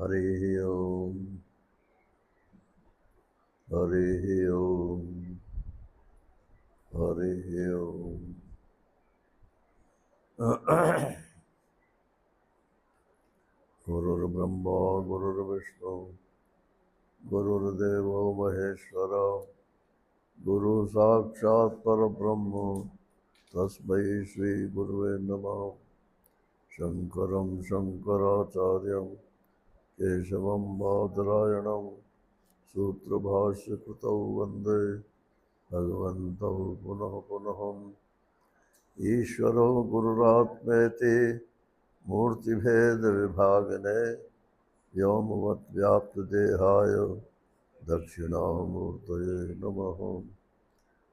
हरिः ओम हरिः ओम हरिः ओम। गुरुर्ब्रह्मा गुरुर्विष्णु गुरुर्देवो महेश्वर गुरु साक्षात् परब्रह्म तस्मै श्री गुरुवे नमः। शंकरं शंकराचार्यं केशवं बादरायणं सूत्रभाष्यकृतौ वन्दे भगवन्तौ पुनः पुनः। ईश्वरो गुरुरात्मेति मूर्तिभेदविभागिने व्योमवद्व्याप्तदेहाय दक्षिणामूर्तये नमः।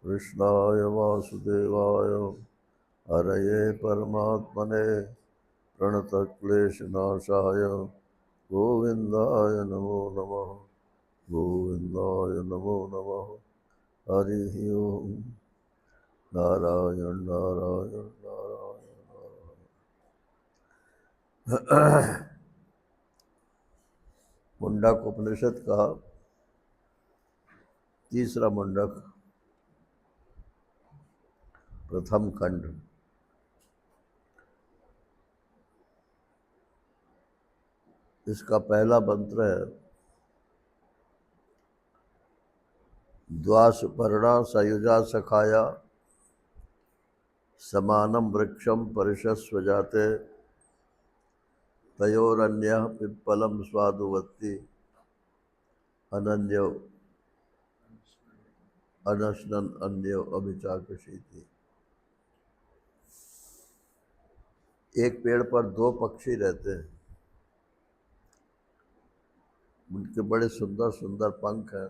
कृष्णाय वासुदेवाय हरये परमात्मने प्रणतक्लेशनाशाय गोविन्दाय नमो नमः। गोविन्दाय नमो नमः। हरिः ओम। नारायण नारायण नारायण। मुंडक उपनिषद का तीसरा मुंडक, प्रथम खंड। इसका पहला मंत्र है, द्वासपर्णा सयुजा सखाया समानम वृक्षम परिशस्व जाते तयोरन्यः पिप्पलम स्वादुवत्ति अनन्यो अनशनन अन्यो अभिचाकशीति। एक पेड़ पर दो पक्षी रहते हैं, उनके बड़े सुंदर सुंदर पंख हैं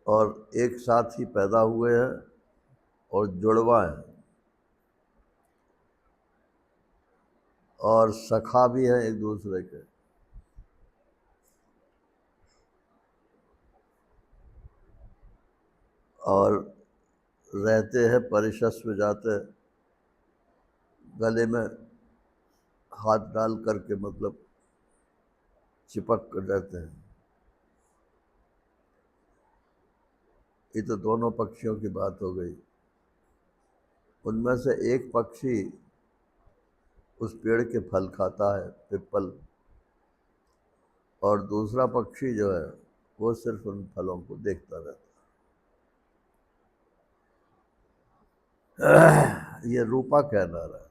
और एक साथ ही पैदा हुए हैं और जुड़वा हैं और सखा भी हैं एक दूसरे के। और रहते हैं परिशस्व जाते, गले में हाथ डाल करके, मतलब चिपक कर रहते हैं। ये तो दोनों पक्षियों की बात हो गई। उनमें से एक पक्षी उस पेड़ के फल खाता है, पिप्पल, और दूसरा पक्षी जो है वो सिर्फ उन फलों को देखता रहता है। ये रूपा कहना रहा है।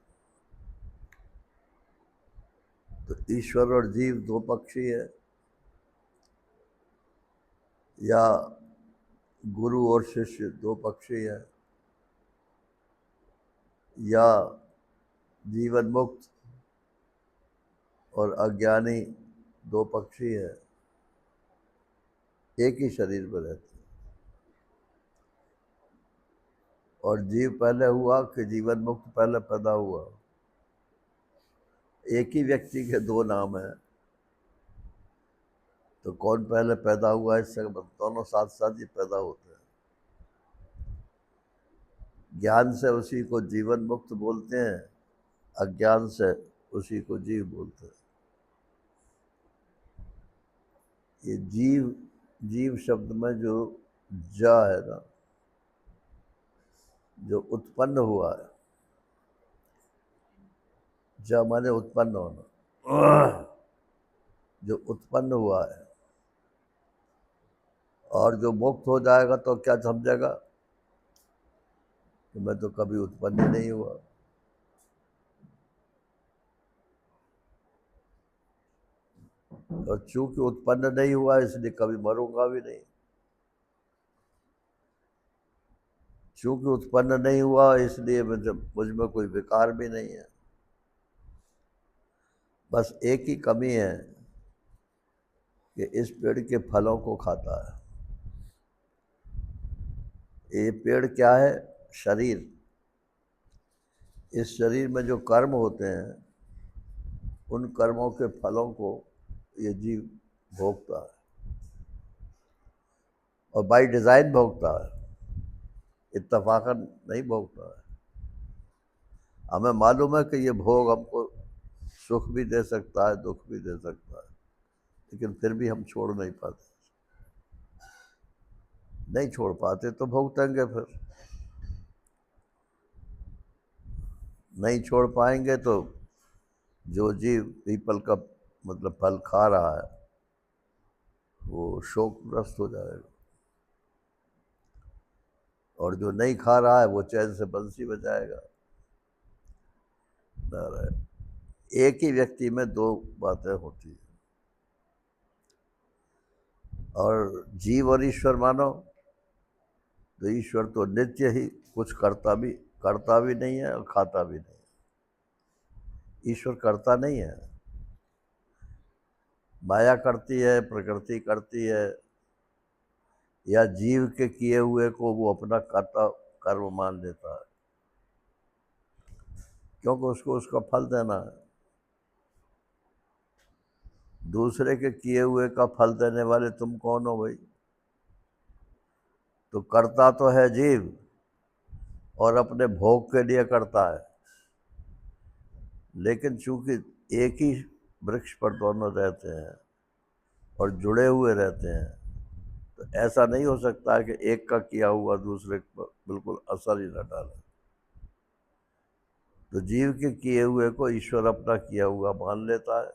तो ईश्वर और जीव दो पक्षी है, या गुरु और शिष्य दो पक्षी है, या जीवन मुक्त और अज्ञानी दो पक्षी है, एक ही शरीर में रहते। और जीव पहले हुआ कि जीवन मुक्त पहले पैदा हुआ? एक ही व्यक्ति के दो नाम हैं, तो कौन पहले पैदा हुआ इससे दोनों साथ साथ ही पैदा होते हैं। ज्ञान से उसी को जीवन मुक्त बोलते हैं, अज्ञान से उसी को जीव बोलते हैं। ये जीव, जीव शब्द में जो जा है ना, जो उत्पन्न हुआ है, जा माने उत्पन्न होना, जो उत्पन्न हुआ है। और जो मुक्त हो जाएगा तो क्या समझेगा कि मैं तो कभी उत्पन्न ही नहीं हुआ। और चूंकि उत्पन्न नहीं हुआ इसलिए कभी मरूंगा भी नहीं। चूंकि उत्पन्न नहीं हुआ इसलिए मुझ में कोई विकार भी नहीं है। बस एक ही कमी है कि इस पेड़ के फलों को खाता है। ये पेड़ क्या है? शरीर। इस शरीर में जो कर्म होते हैं उन कर्मों के फलों को ये जीव भोगता है, और बाय डिज़ाइन भोगता है, इत्तफाकन नहीं भोगता है। हमें मालूम है कि ये भोग हमको सुख भी दे सकता है, दुख भी दे सकता है, लेकिन फिर भी हम छोड़ नहीं पाते। नहीं छोड़ पाते तो भुगतेंगे, फिर नहीं छोड़ पाएंगे तो जो जीव पीपल का मतलब फल खा रहा है वो शोकग्रस्त हो जाएगा, और जो नहीं खा रहा है वो चैन से बंसी बजाएगा। एक ही व्यक्ति में दो बातें होती हैं, और जीव और ईश्वर मानो तो ईश्वर तो नित्य ही कुछ करता भी नहीं है और खाता भी नहीं है। ईश्वर करता नहीं है, माया करती है, प्रकृति करती है, या जीव के किए हुए को वो अपना कर्ता कर्म मान लेता है, क्योंकि उसको उसका फल देना है। दूसरे के किए हुए का फल देने वाले तुम कौन हो भाई? तो करता तो है जीव, और अपने भोग के लिए करता है, लेकिन चूंकि एक ही वृक्ष पर दोनों रहते हैं और जुड़े हुए रहते हैं, तो ऐसा नहीं हो सकता कि एक का किया हुआ दूसरे पर बिल्कुल असर ही न डाले। तो जीव के किए हुए को ईश्वर अपना किया हुआ मान लेता है,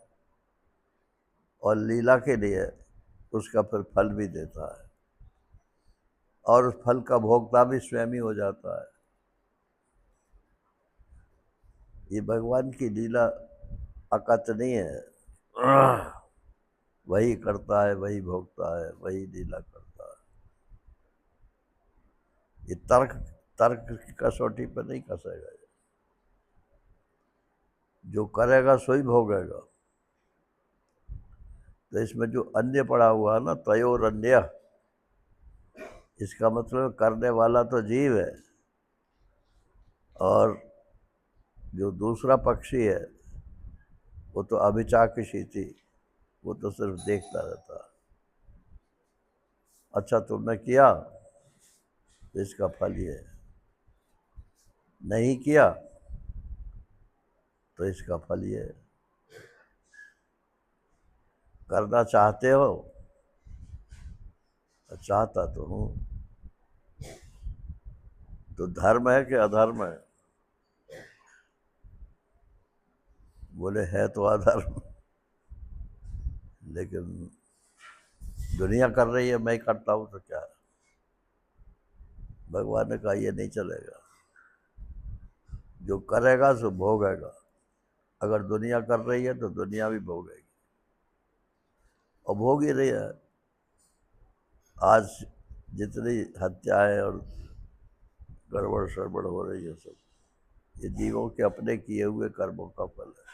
और लीला के लिए उसका फिर फल भी देता है, और उस फल का भोक्ता भी स्वयं ही हो जाता है। ये भगवान की लीला अकथ नहीं है। वही करता है, वही भोगता है, वही लीला करता है। ये तर्क तर्क की कसौटी पर नहीं कसेगा। जो करेगा सो ही भोगेगा। तो इसमें जो अन्य पड़ा हुआ है ना, तयोर अन्य, इसका मतलब करने वाला तो जीव है, और जो दूसरा पक्षी है वो तो अभिचाकिशी थी, वो तो सिर्फ देखता रहता है। अच्छा तुमने किया तो इसका फल ये है, नहीं किया तो इसका फल ये है। करना चाहते हो? चाहता तो हूँ। तो धर्म है कि अधर्म है? बोले है तो अधर्म, लेकिन दुनिया कर रही है, मैं करता हूँ तो क्या है? भगवान ने कहा ये नहीं चलेगा। जो करेगा सो भोगेगा। अगर दुनिया कर रही है तो दुनिया भी भोगेगी, और भोग ही रही है। आज जितनी हत्याएं और गड़बड़ सड़बड़ हो रही है, सब ये जीवों के अपने किए हुए कर्मों का फल है।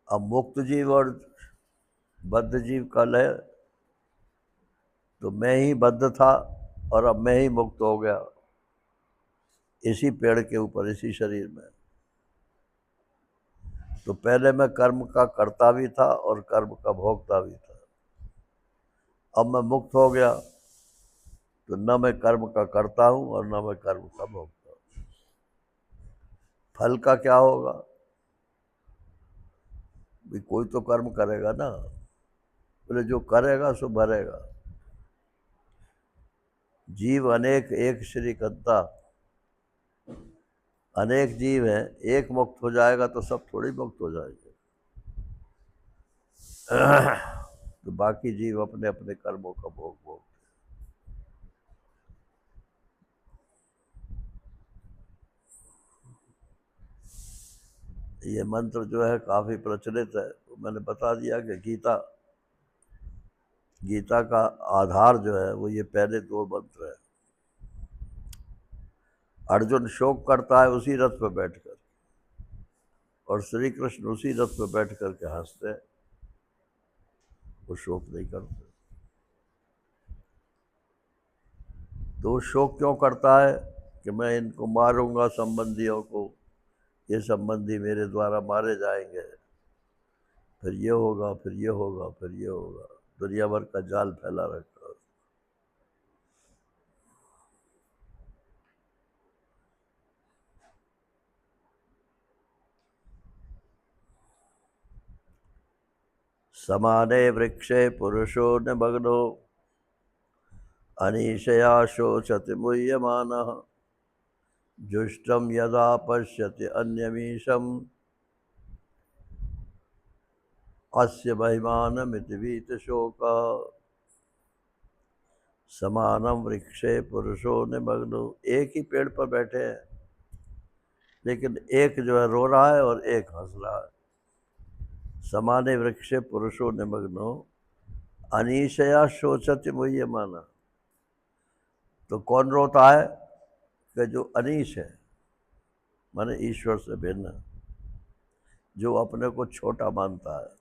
अब मुक्त जीव और बद्ध जीव कल है, तो मैं ही बद्ध था और अब मैं ही मुक्त हो गया, इसी पेड़ के ऊपर, इसी शरीर में। तो पहले मैं कर्म का करता भी था और कर्म का भोगता भी था। अब मैं मुक्त हो गया, तो न मैं कर्म का करता हूँ और न मैं कर्म का भोगता हूँ। फल का क्या होगा? भी कोई तो कर्म करेगा ना। बोले जो करेगा सो भरेगा। जीव अनेक एक श्री कंता, अनेक जीव हैं, एक मुक्त हो जाएगा तो सब थोड़ी मुक्त हो जाएंगे। तो बाकी जीव अपने अपने कर्मों का भोग भोग। ये मंत्र जो है काफी प्रचलित है। तो मैंने बता दिया कि गीता का आधार जो है वो ये पहले दो मंत्र है। अर्जुन शोक करता है उसी रथ पर बैठकर, और श्री कृष्ण उसी रथ पर बैठ करके हंसते हैं, वो शोक नहीं करते। तो वो शोक क्यों करता है कि मैं इनको मारूंगा, संबंधियों को, ये संबंधी मेरे द्वारा मारे जाएंगे, फिर ये होगा, फिर ये होगा, फिर ये होगा। दुनिया भर का जाल फैला रखा है। समाने वृक्षे पुरुषो निमग्नो अनीशया शोचति मुह्यमानः जुष्टं यदा पश्यति अन्यमीशम् अस्य महिमानमिति वीतशोकः। समानम वृक्षे पुरुषो निमग्नो, एक ही पेड़ पर बैठे हैं लेकिन एक जो है रो रहा है और एक हंस रहा है। समाने वृक्षे पुरुषो निमग्नो अनीशया शोचति मुह्यमानः, तो कौन रोता है कि जो अनीश है, माने ईश्वर से भिन्न, जो अपने को छोटा मानता है,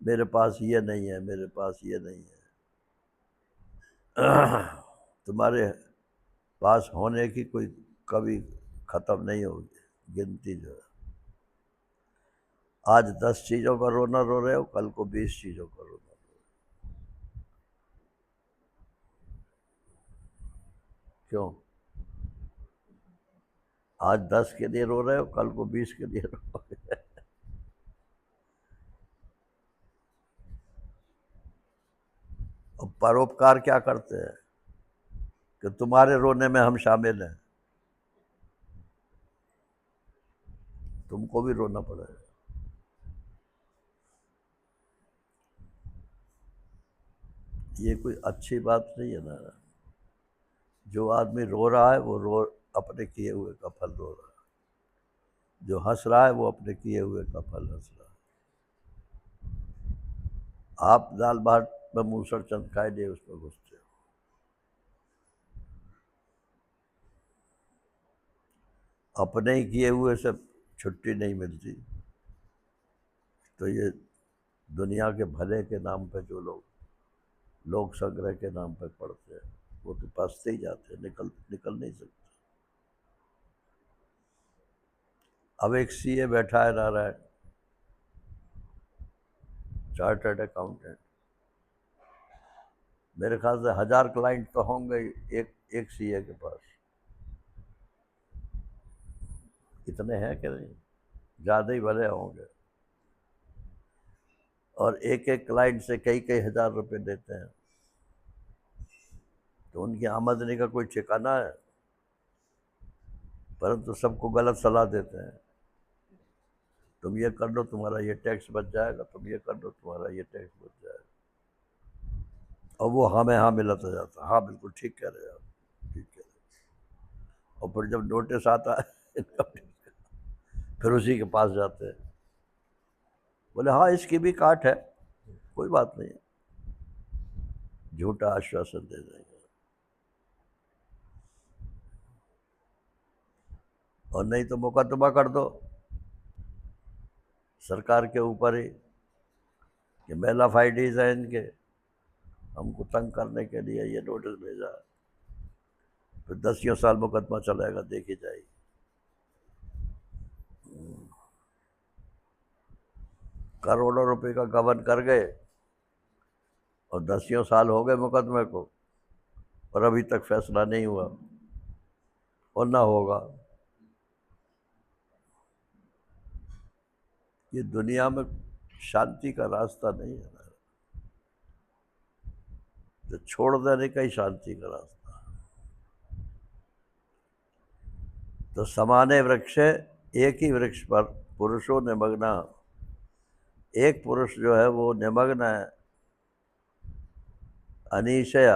मेरे पास ये नहीं है, मेरे पास ये नहीं है। तुम्हारे पास होने की कोई कभी खत्म नहीं होगी गिनती जो है। आज 10 चीजों का रोना रो रहे हो, कल को 20 चीजों का रोना रो रहे हो। क्यों? आज 10 के लिए रो रहे हो, कल को 20 के लिए रोगे। अब परोपकार क्या करते हैं कि तुम्हारे रोने में हम शामिल हैं, तुमको भी रोना पड़ेगा। ये कोई अच्छी बात नहीं है ना। जो आदमी रो रहा है वो अपने किए हुए का फल रो रहा है, जो हंस रहा है वो अपने किए हुए का फल हंस रहा है। आप दाल भात में मूसर चंद खाए लिए उसमें घुसते हो। अपने ही किए हुए से छुट्टी नहीं मिलती, तो ये दुनिया के भले के नाम पे जो लोक संग्रह के नाम पे पढ़ते हैं वो तो पसते ही जाते हैं, निकल नहीं सकते। अब एक सीए बैठा है नारायण, चार्टर्ड अकाउंटेंट, मेरे ख्याल से 1000 क्लाइंट तो होंगे एक सीए के पास। इतने हैं कि नहीं? ज़्यादा ही भले होंगे। और एक एक क्लाइंट से कई कई हजार रुपए देते हैं, तो उनकी आमदनी का कोई ठिकाना है? परंतु सबको गलत सलाह देते हैं, तुम ये कर लो तुम्हारा ये टैक्स बच जाएगा, तुम ये कर लो तुम्हारा ये टैक्स बच जाएगा। और वो हाँ में हाँ मिलाता जाता, हाँ बिल्कुल ठीक कह रहे हो आप, ठीक कह रहे हो। और फिर जब नोटिस आता है फिर उसी के पास जाते हैं, बोले हाँ इसकी भी काट है, कोई बात नहीं, झूठा आश्वासन दे देंगे। और नहीं तो मुकदमा कर दो सरकार के ऊपर ही कि मेला फाइडीज है इनके, हमको तंग करने के लिए ये नोटिस भेजा, फिर 10 साल मुकदमा चलेगा, देखी जाएगी। करोड़ों रुपए का गबन कर गए और 10 साल हो गए मुकदमे को, और अभी तक फैसला नहीं हुआ और ना होगा। ये दुनिया में शांति का रास्ता नहीं है ना, तो छोड़ देने का ही शांति का रास्ता। तो समाने वृक्ष, एक ही वृक्ष पर पुरुषों निमग्ना, एक पुरुष जो है वो निमग्न है, अनिशया,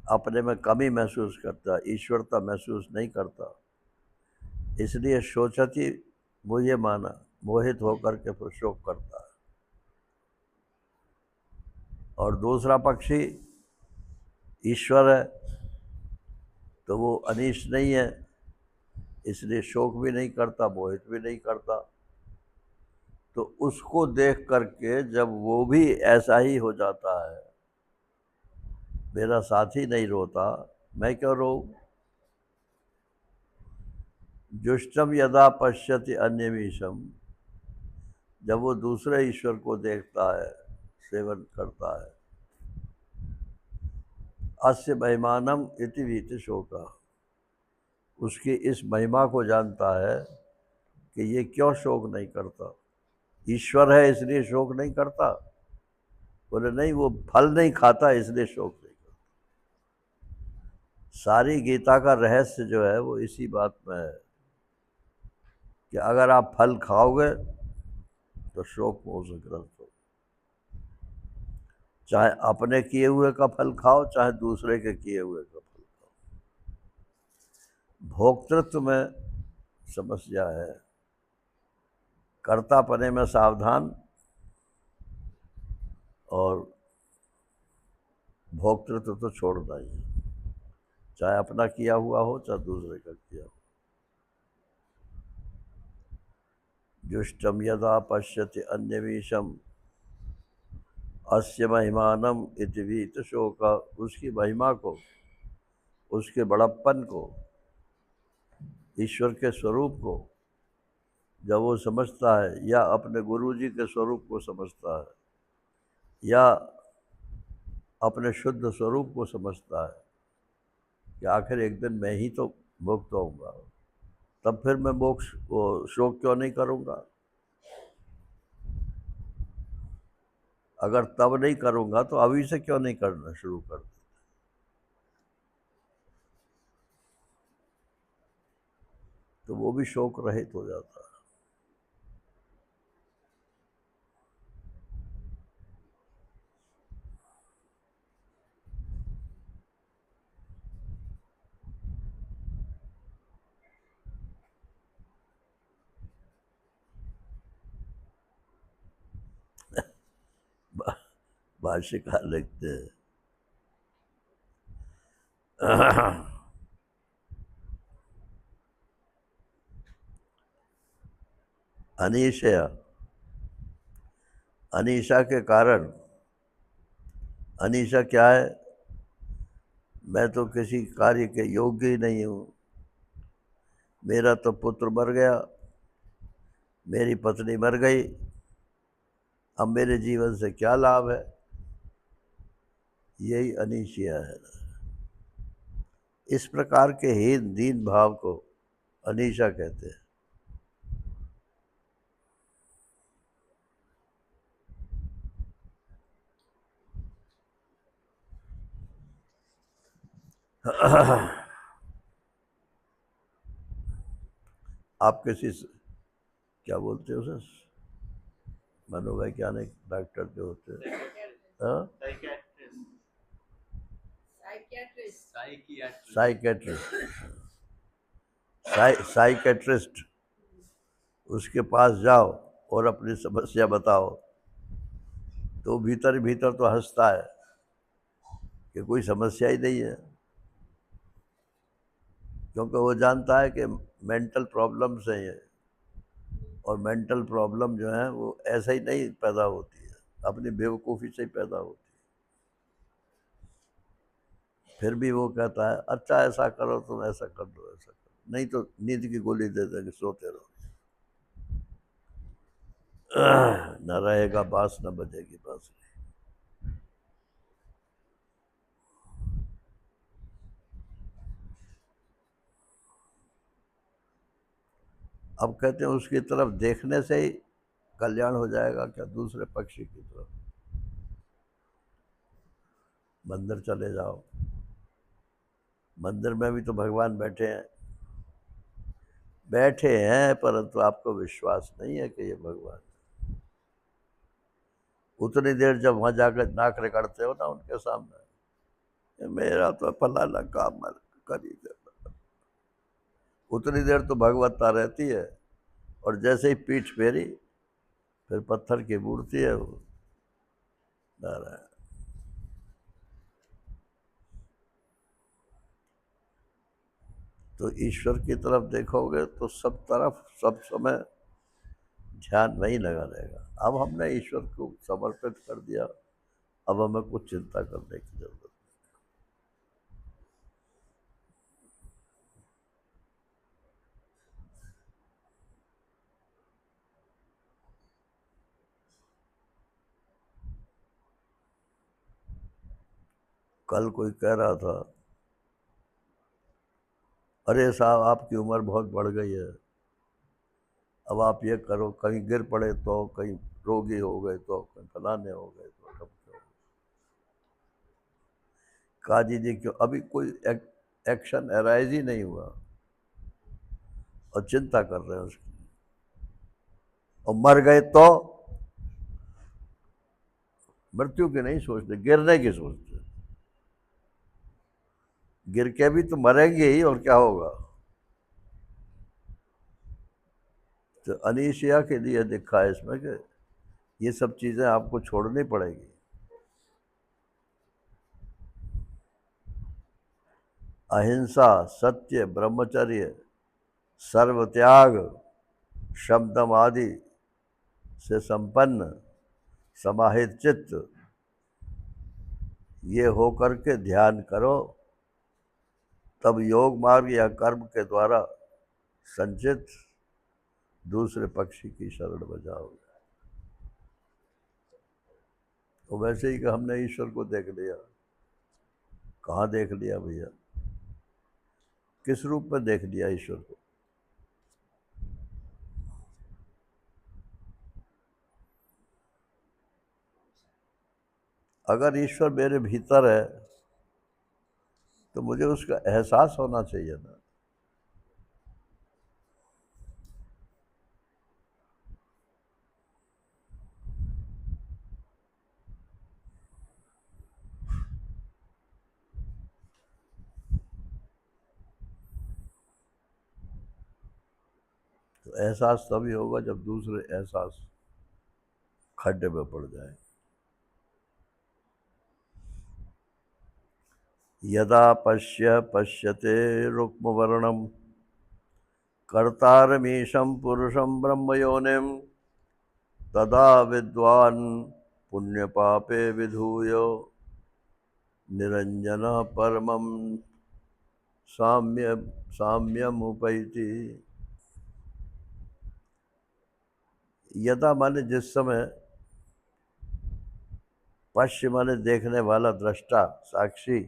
अपने में कमी महसूस करता, ईश्वरता महसूस नहीं करता, इसलिए शोचती मुझे माना, मोहित होकर के फिर शोक करता है। और दूसरा पक्षी ईश्वर है, तो वो अनीश नहीं है, इसलिए शोक भी नहीं करता, मोहित भी नहीं करता। तो उसको देख करके जब वो भी ऐसा ही हो जाता है, मेरा साथी नहीं रोता, मैं क्यों रो? जुष्टम यदा पश्यति अन्यमीशम, जब वो दूसरे ईश्वर को देखता है, सेवन करता है, अस्य महिमानम इति वीत शोका, उसकी इस महिमा को जानता है कि ये क्यों शोक नहीं करता। ईश्वर है इसलिए शोक नहीं करता? बोले नहीं, वो फल नहीं खाता इसलिए शोक नहीं करता। सारी गीता का रहस्य जो है वो इसी बात में है कि अगर आप फल खाओगे तो शोक मोह से ग्रस्त हो। चाहे अपने किए हुए का फल खाओ, चाहे दूसरे के किए हुए का फल खाओ। भोक्तृत्व में समस्या है, कर्तापने में सावधान, और भोक्तृत्व तो छोड़ना ही है, चाहे अपना किया हुआ हो चाहे दूसरे का किया हो। जुष्टम यदा पश्यति अन्यमीशम अस्य महिमानम इति वीत शोक। उसकी महिमा को, उसके बड़प्पन को, ईश्वर के स्वरूप को जब वो समझता है, या अपने गुरु जी के स्वरूप को समझता है, या अपने शुद्ध स्वरूप को समझता है कि आखिर एक दिन मैं ही तो मुक्त होऊंगा, तब फिर मैं मोक्ष वो शोक क्यों नहीं करूंगा? अगर तब नहीं करूंगा तो अभी से क्यों नहीं करना शुरू कर दूं? तो वो भी शोक रहित हो जाता है। भाष्यकार लिखते हैं अनिशया, अनीशा के कारण, अनीशा क्या है? मैं तो किसी कार्य के योग्य ही नहीं हूँ, मेरा तो पुत्र मर गया, मेरी पत्नी मर गई, अब मेरे जीवन से क्या लाभ है? यही अनीशिया है। इस प्रकार के हीन दीन भाव को अनीशा कहते हैं। आप किसी क्या बोलते हो उसे, मनोवैज्ञानिक डॉक्टर जो होते हैं, हाँ? साइकेट्रिस्ट, उसके पास जाओ और अपनी समस्या बताओ, तो भीतर भीतर तो हंसता है कि कोई समस्या ही नहीं है, क्योंकि वो जानता है कि मेंटल प्रॉब्लम्स हैं ये, और मेंटल प्रॉब्लम जो है वो ऐसे ही नहीं पैदा होती है, अपनी बेवकूफ़ी से ही पैदा होती है। फिर भी वो कहता है अच्छा ऐसा करो, तुम ऐसा कर दो, ऐसा करो, नहीं तो नींद की गोली दे देंगे, सोते रहो। न रहेगा बांस न बजेगी बांसुरी। अब कहते हैं उसकी तरफ देखने से ही कल्याण हो जाएगा क्या? दूसरे पक्षी की तरफ मंदिर चले जाओ, मंदिर में भी तो भगवान बैठे हैं, बैठे हैं, परंतु आपको विश्वास नहीं है कि ये भगवान। उतनी देर जब वहां जाकर नाक रगड़ते हो ना उनके सामने, मेरा तो फलाना काम कर ही देता, उतनी देर तो भगवत्ता रहती है, और जैसे ही पीठ फेरी फिर पत्थर की मूर्ति है वो। नारायण। तो ईश्वर की तरफ देखोगे तो सब तरफ सब समय ध्यान वहीं लगा रहेगा। अब हमने ईश्वर को समर्पित कर दिया, अब हमें कुछ चिंता करने की जरूरत नहीं। कल कोई कह रहा था, अरे साहब आपकी उम्र बहुत बढ़ गई है, अब आप ये करो, कहीं गिर पड़े तो, कहीं रोगी हो गए तो, कहीं फलाने हो गए तो, कब क्यों। काजी जी क्यों, अभी कोई एक्शन अराइज ही नहीं हुआ और चिंता कर रहे हैं उसकी, और मर गए तो मृत्यु की नहीं सोचते, गिरने की सोचते। गिर के भी तो मरेंगे ही, और क्या होगा। तो अनीशिया के लिए लिखा है इसमें कि ये सब चीजें आपको छोड़नी पड़ेगी। अहिंसा, सत्य, ब्रह्मचर्य, सर्व त्याग, शब्दम आदि से संपन्न समाहित चित्त, ये होकर के ध्यान करो, तब योग मार्ग या कर्म के द्वारा संचित दूसरे पक्षी की शरण बजाओगे। तो वैसे ही कि हमने ईश्वर को देख लिया, कहाँ देख लिया भैया, किस रूप में देख लिया ईश्वर को। अगर ईश्वर मेरे भीतर है तो मुझे उसका एहसास होना चाहिए ना। तो एहसास तभी होगा जब दूसरे एहसास खड्डे में पड़ जाए। यदा पश्यते रुक्मवर्णम कर्तारमीशं पुरुषं ब्रह्मयोनिं, तदा विद्वान् पुण्यपापे विधूय निरंजनः परमं साम्यमुपैति। यदा माने जिस समय, पश्य माने देखने वाला, दृष्टा, साक्षी,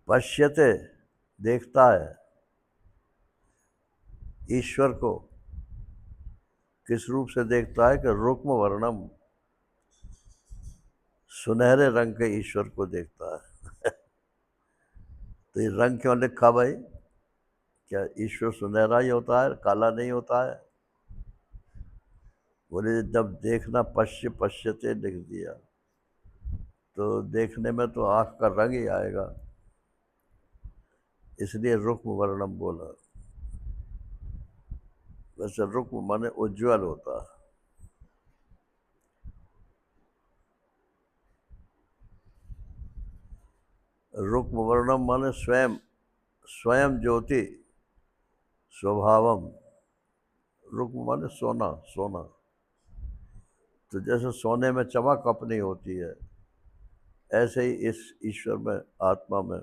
पश्यते देखता है ईश्वर को। किस रूप से देखता है कि रुक्म वर्णम, सुनहरे रंग के ईश्वर को देखता है। तो ये रंग क्यों लिखा भाई, क्या ईश्वर सुनहरा ही होता है, काला नहीं होता है। बोले जब देखना, पश्यते लिख दिया तो देखने में तो आंख का रंग ही आएगा, इसलिए रुक्म वर्णम बोला। वैसे रुक्म माने उज्ज्वल होता है। रुक्म वर्णम माने स्वयं, स्वयं ज्योति, स्वभावम। रुक्म माने सोना, सोना। तो जैसे सोने में चमक अपनी होती है, ऐसे ही इस ईश्वर में, आत्मा में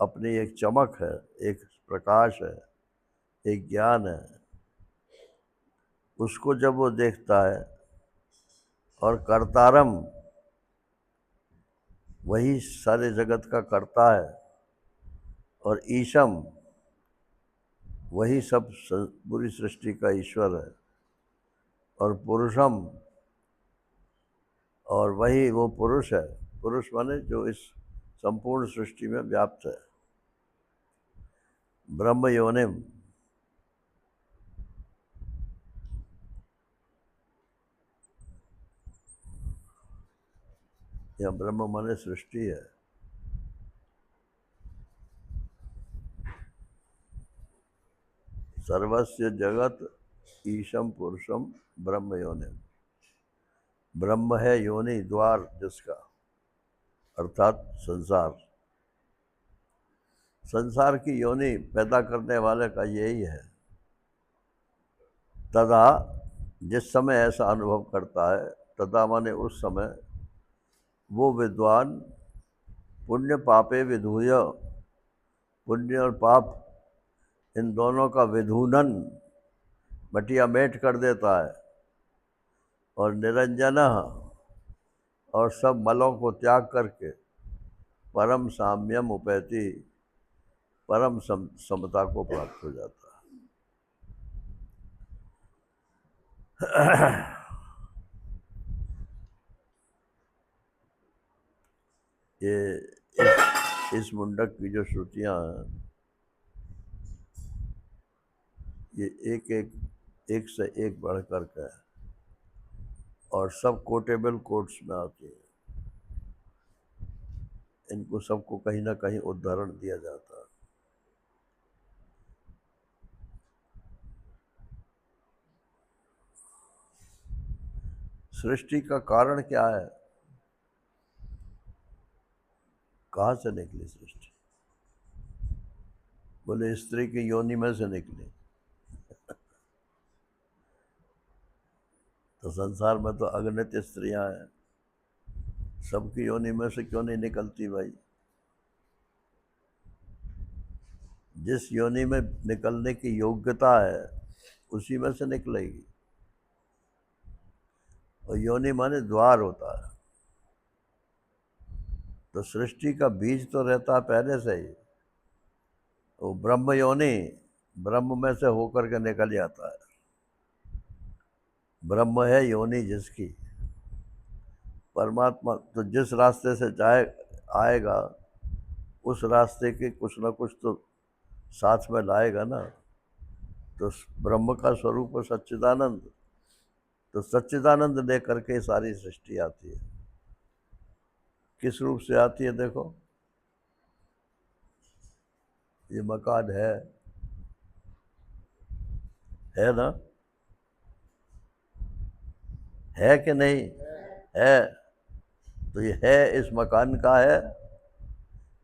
अपनी एक चमक है, एक प्रकाश है, एक ज्ञान है। उसको जब वो देखता है, और कर्तारम, वही सारे जगत का कर्ता है, और ईशम, वही सब पूरी सृष्टि का ईश्वर है, और पुरुषम, और वही वो पुरुष है। पुरुष माने जो इस संपूर्ण सृष्टि में व्याप्त है। ब्रह्म योनिम, या ब्रह्म माने सृष्टि है। सर्वस्य जगत ईशम पुरुषम ब्रह्म योनिम। ब्रह्म है योनि, द्वार जिसका, अर्थात संसार। संसार की योनि पैदा करने वाले का यही है। तदा, जिस समय ऐसा अनुभव करता है, तदा माने उस समय, वो विद्वान पुण्य पापे विधूय, पुण्य और पाप इन दोनों का विधूनन, मटिया मेट कर देता है, और निरंजन, और सब मलों को त्याग करके परम साम्यम उपैति, परम समता को प्राप्त हो जाता है। ये इस मुंडक की जो श्रुतियाँ हैं, ये एक से एक बढ़ कर के है और सब कोटेबल कोर्ट्स में आती है। इनको सबको कहीं ना कहीं उदाहरण दिया जाता है। सृष्टि का कारण क्या है? कहाँ से निकली सृष्टि? बोले स्त्री की योनि में से निकली। तो संसार में तो अगणित स्त्रियां हैं, सबकी योनि में से क्यों नहीं निकलती भाई? जिस योनि में निकलने की योग्यता है उसी में से निकलेगी। और योनि माने द्वार होता है। तो सृष्टि का बीज तो रहता है पहले से ही। वो ब्रह्म योनि, ब्रह्म में से होकर के निकल जाता है। ब्रह्म है योनि जिसकी। परमात्मा तो जिस रास्ते से जाए आएगा उस रास्ते के कुछ ना कुछ तो साथ में लाएगा ना। तो ब्रह्म का स्वरूप है सच्चिदानंद। तो सच्चिदानंद लेकर के सारी सृष्टि आती है। किस रूप से आती है? देखो, ये मकान है ना? है कि नहीं है? तो ये है इस मकान का है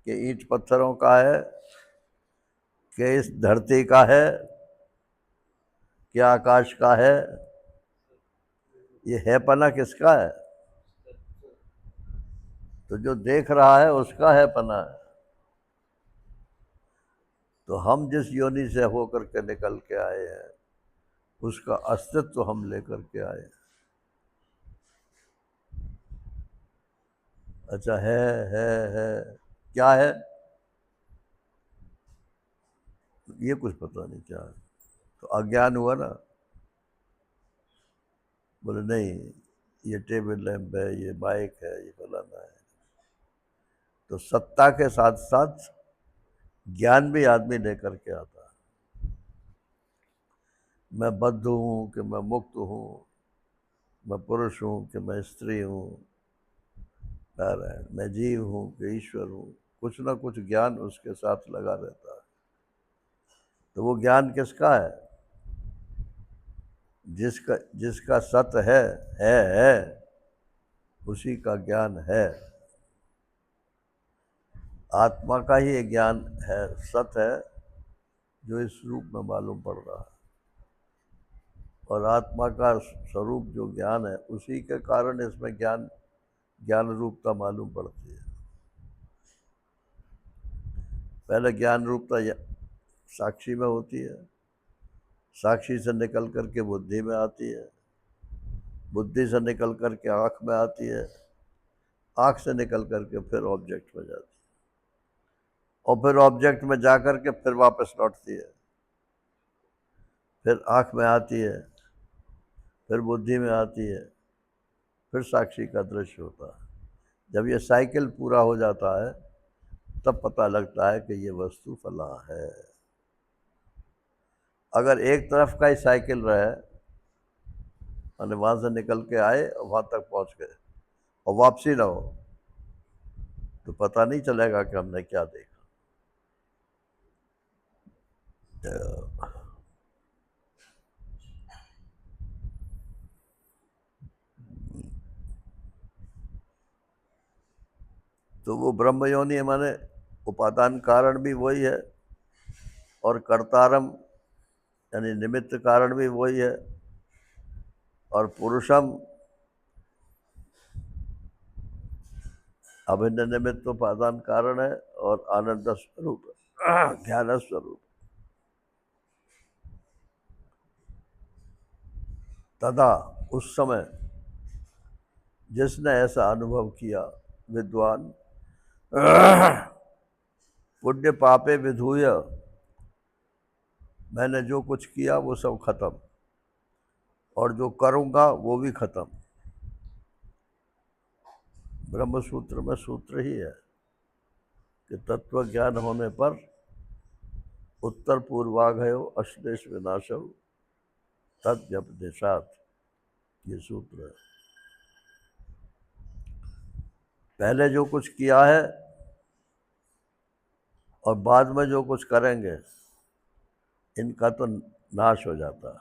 कि ईंट पत्थरों का है कि इस धरती का है कि आकाश का है? ये है पना किसका है? तो जो देख रहा है उसका है पना है। तो हम जिस योनि से होकर के निकल के आए हैं उसका अस्तित्व हम लेकर के आए हैं। अच्छा, है क्या है? ये कुछ पता नहीं क्या है। तो अज्ञान हुआ ना। बोले नहीं, ये टेबल लैंप है, ये बाइक है, ये फलाना है। तो सत्ता के साथ साथ ज्ञान भी आदमी लेकर के आता है। मैं बद्ध हूँ कि मैं मुक्त हूँ, मैं पुरुष हूँ कि मैं स्त्री हूँ, मैं जीव हूँ कि ईश्वर हूँ, कुछ ना कुछ ज्ञान उसके साथ लगा रहता है। तो वो ज्ञान किसका है? जिसका जिसका सत है उसी का ज्ञान है। आत्मा का ही ज्ञान है, सत है, जो इस रूप में मालूम पड़ रहा है। और आत्मा का स्वरूप जो ज्ञान है उसी के कारण इसमें ज्ञान रूपता मालूम पड़ती है। पहले ज्ञान रूपता साक्षी में होती है, साक्षी से निकल करके बुद्धि में आती है, बुद्धि से निकल करके आँख में आती है, आँख से निकल करके फिर ऑब्जेक्ट में जाती है, और फिर ऑब्जेक्ट में जा करके फिर वापस लौटती है, फिर आँख में आती है, फिर बुद्धि में आती है, फिर साक्षी का दृश्य होता है। जब ये साइकिल पूरा हो जाता है तब पता लगता है कि ये वस्तु फला है। अगर एक तरफ का ही साइकिल रहे, मैंने वहाँ से निकल के आए और वहाँ तक पहुँच गए और वापसी ना हो, तो पता नहीं चलेगा कि हमने क्या देखा। तो वो ब्रह्म योनि माने उपादान कारण भी वही है और कर्तारम यानी निमित्त कारण भी वही है, और पुरुषम अभिन्न निमित्त उपादान कारण है और आनंद स्वरूप ज्ञान स्वरूप। तथा उस समय जिसने ऐसा अनुभव किया, विद्वान पुण्य पापे विधूय, मैंने जो कुछ किया वो सब खत्म, और जो करूँगा वो भी खत्म। ब्रह्म सूत्र में सूत्र ही है कि तत्व ज्ञान होने पर उत्तर पूर्वाघयो अश्लेष विनाशो तद्व्यपदेशात, ये सूत्र है। पहले जो कुछ किया है और बाद में जो कुछ करेंगे, इनका तो नाश हो जाता है।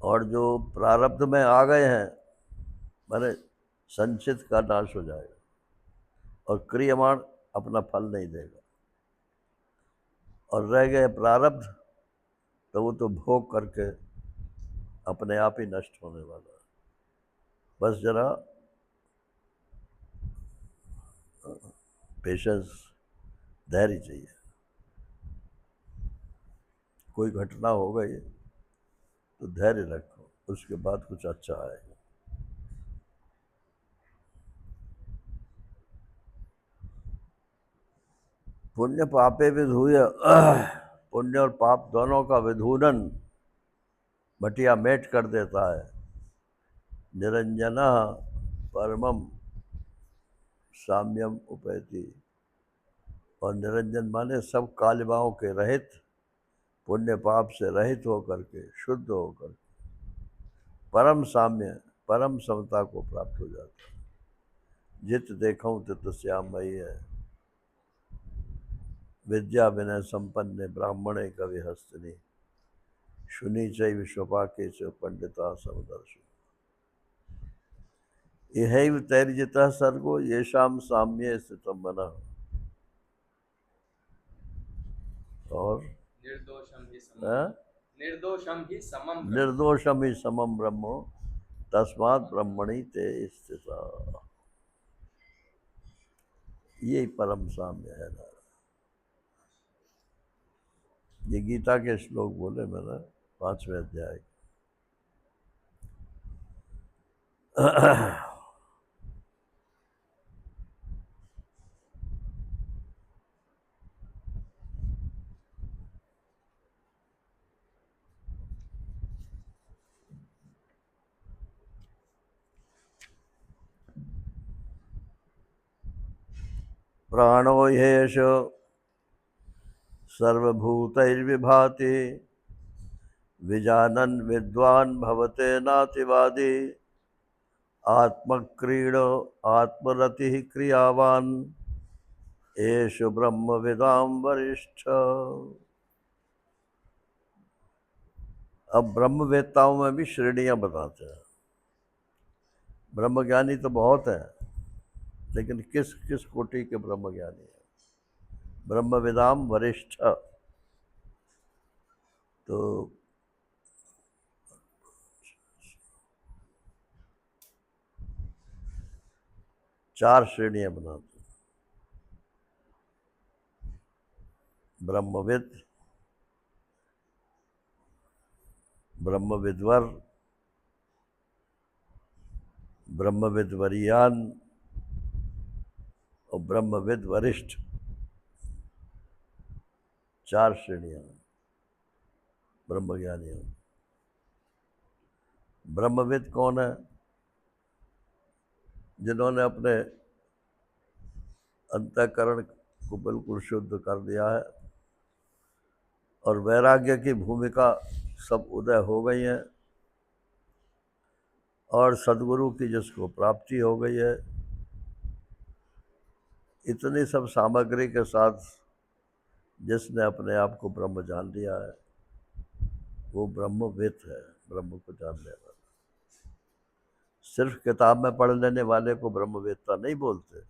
और जो प्रारब्ध में आ गए हैं, माने संचित का नाश हो जाएगा और क्रियमाण अपना फल नहीं देगा। और रह गए प्रारब्ध, तो वो तो भोग करके अपने आप ही नष्ट होने वाला है। बस जरा पेशेंस, धैर्य चाहिए। कोई घटना हो गई तो धैर्य रखो, उसके बाद कुछ अच्छा आएगा। पुण्य पापे विधूय, पुण्य और पाप दोनों का विधूनन भटिया मेट कर देता है। निरंजना परमम साम्यम उपैति, और निरंजन माने सब कालिमाओं के रहित, पुण्य पाप से रहित होकर के, शुद्ध होकर परम साम्य, परम समता को प्राप्त हो जाता है। जित देखूं तित श्यामयी है, विद्या विनय संपन्न ब्राह्मणे कवि हस्तनी, शुनि चैव स्वपाके च पंडिता समदर्शि। यहैव तैर्जितः सर्गो येषाम साम्ये स्थितं मनः। और निर्दोषम ही समम ब्रह्मो तस्मात् ब्रह्मणि ते स्थिता। यही परम साम्य है ना। ये गीता के श्लोक बोले मैंने 5वें अध्याय। प्राणो ह्येष सर्वभूतैर्विभाति, विजानन् विद्वान् भवते नातिवादी, आत्मक्रीडो आत्मरतिः क्रियावान्, एष ब्रह्मविदां वरिष्ठ। अब ब्रह्मवेत्ताओं में भी श्रेणियां बताते हैं। ब्रह्मज्ञानी तो बहुत है, लेकिन किस किस कोटि के ब्रह्मज्ञानी है। ब्रह्मविदाम वरिष्ठ, तो चार श्रेणियां बनाते हैं। ब्रह्मविद, ब्रह्मविद्वर, ब्रह्मविद्वरीयान और ब्रह्मविद वरिष्ठ। चार श्रेणियां ब्रह्मज्ञानियों। ब्रह्मविद कौन है? जिन्होंने अपने अंतःकरण को बिल्कुल शुद्ध कर दिया है और वैराग्य की भूमिका सब उदय हो गई है और सद्गुरु की जिसको प्राप्ति हो गई है, इतनी सब सामग्री के साथ जिसने अपने आप को ब्रह्म जान लिया है, वो ब्रह्मविद है, ब्रह्म को जानने वाला। सिर्फ किताब में पढ़ लेने वाले को ब्रह्मवेत्ता नहीं बोलते।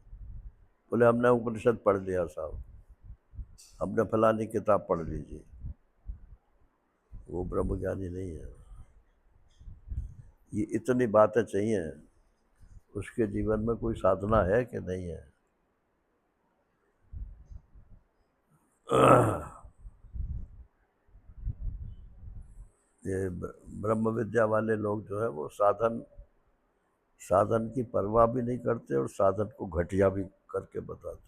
बोले हमने उपनिषद पढ़ लिया साहब, हमने फलानी किताब पढ़ लीजिए, वो ब्रह्मज्ञानी नहीं है। ये इतनी बातें चाहिए, उसके जीवन में कोई साधना है कि नहीं है। ये ब्रह्म विद्या वाले लोग जो है वो साधन की परवाह भी नहीं करते और साधन को घटिया भी करके बताते।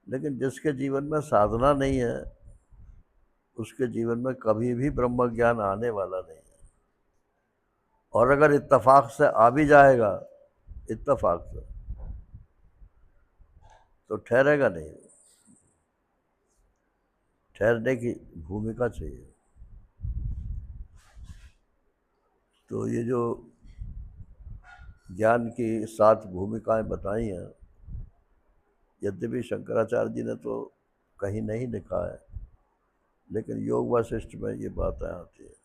लेकिन जिसके जीवन में साधना नहीं है, उसके जीवन में कभी भी ब्रह्म ज्ञान आने वाला नहीं है। और अगर इत्तेफाक से आ भी जाएगा, इत्तेफाक से, तो ठहरेगा नहीं। ठहरने की भूमिका चाहिए। तो ये जो ज्ञान की 7 भूमिकाएं बताई हैं, यद्यपि शंकराचार्य जी ने तो कहीं नहीं लिखा है, लेकिन योग वासिष्ठ में ये बातें आती है।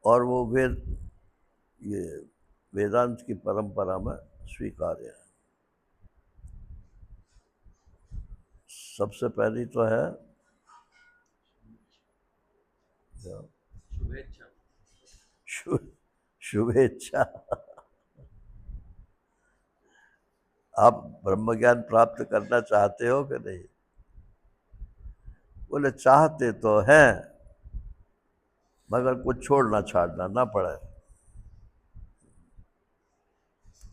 और वो ये वेदांत की परंपरा में स्वीकार्य है। सबसे पहली तो है शुभेच्छा। शुभेच्छा। आप ब्रह्म ज्ञान प्राप्त करना चाहते हो कि नहीं? बोले चाहते तो हैं, मगर कुछ छोड़ना छाड़ना ना पड़े।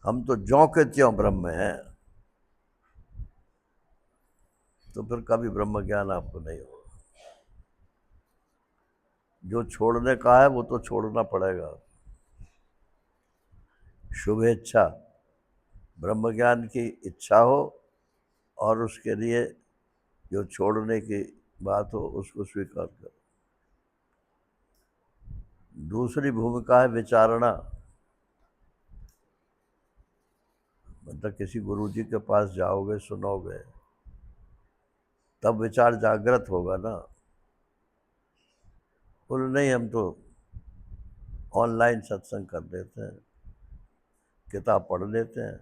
हम तो ज्यों के त्यों ब्रह्म हैं, तो फिर कभी ब्रह्म ज्ञान आपको नहीं होगा। जो छोड़ने का है वो तो छोड़ना पड़ेगा। शुभेच्छा, ब्रह्म ज्ञान की इच्छा हो और उसके लिए जो छोड़ने की बात हो उसको स्वीकार करो। दूसरी भूमिका है विचारणा। मतलब किसी गुरु जी के पास जाओगे, सुनोगे, तब विचार जागृत होगा ना। बोले नहीं, हम तो ऑनलाइन सत्संग कर लेते हैं, किताब पढ़ लेते हैं,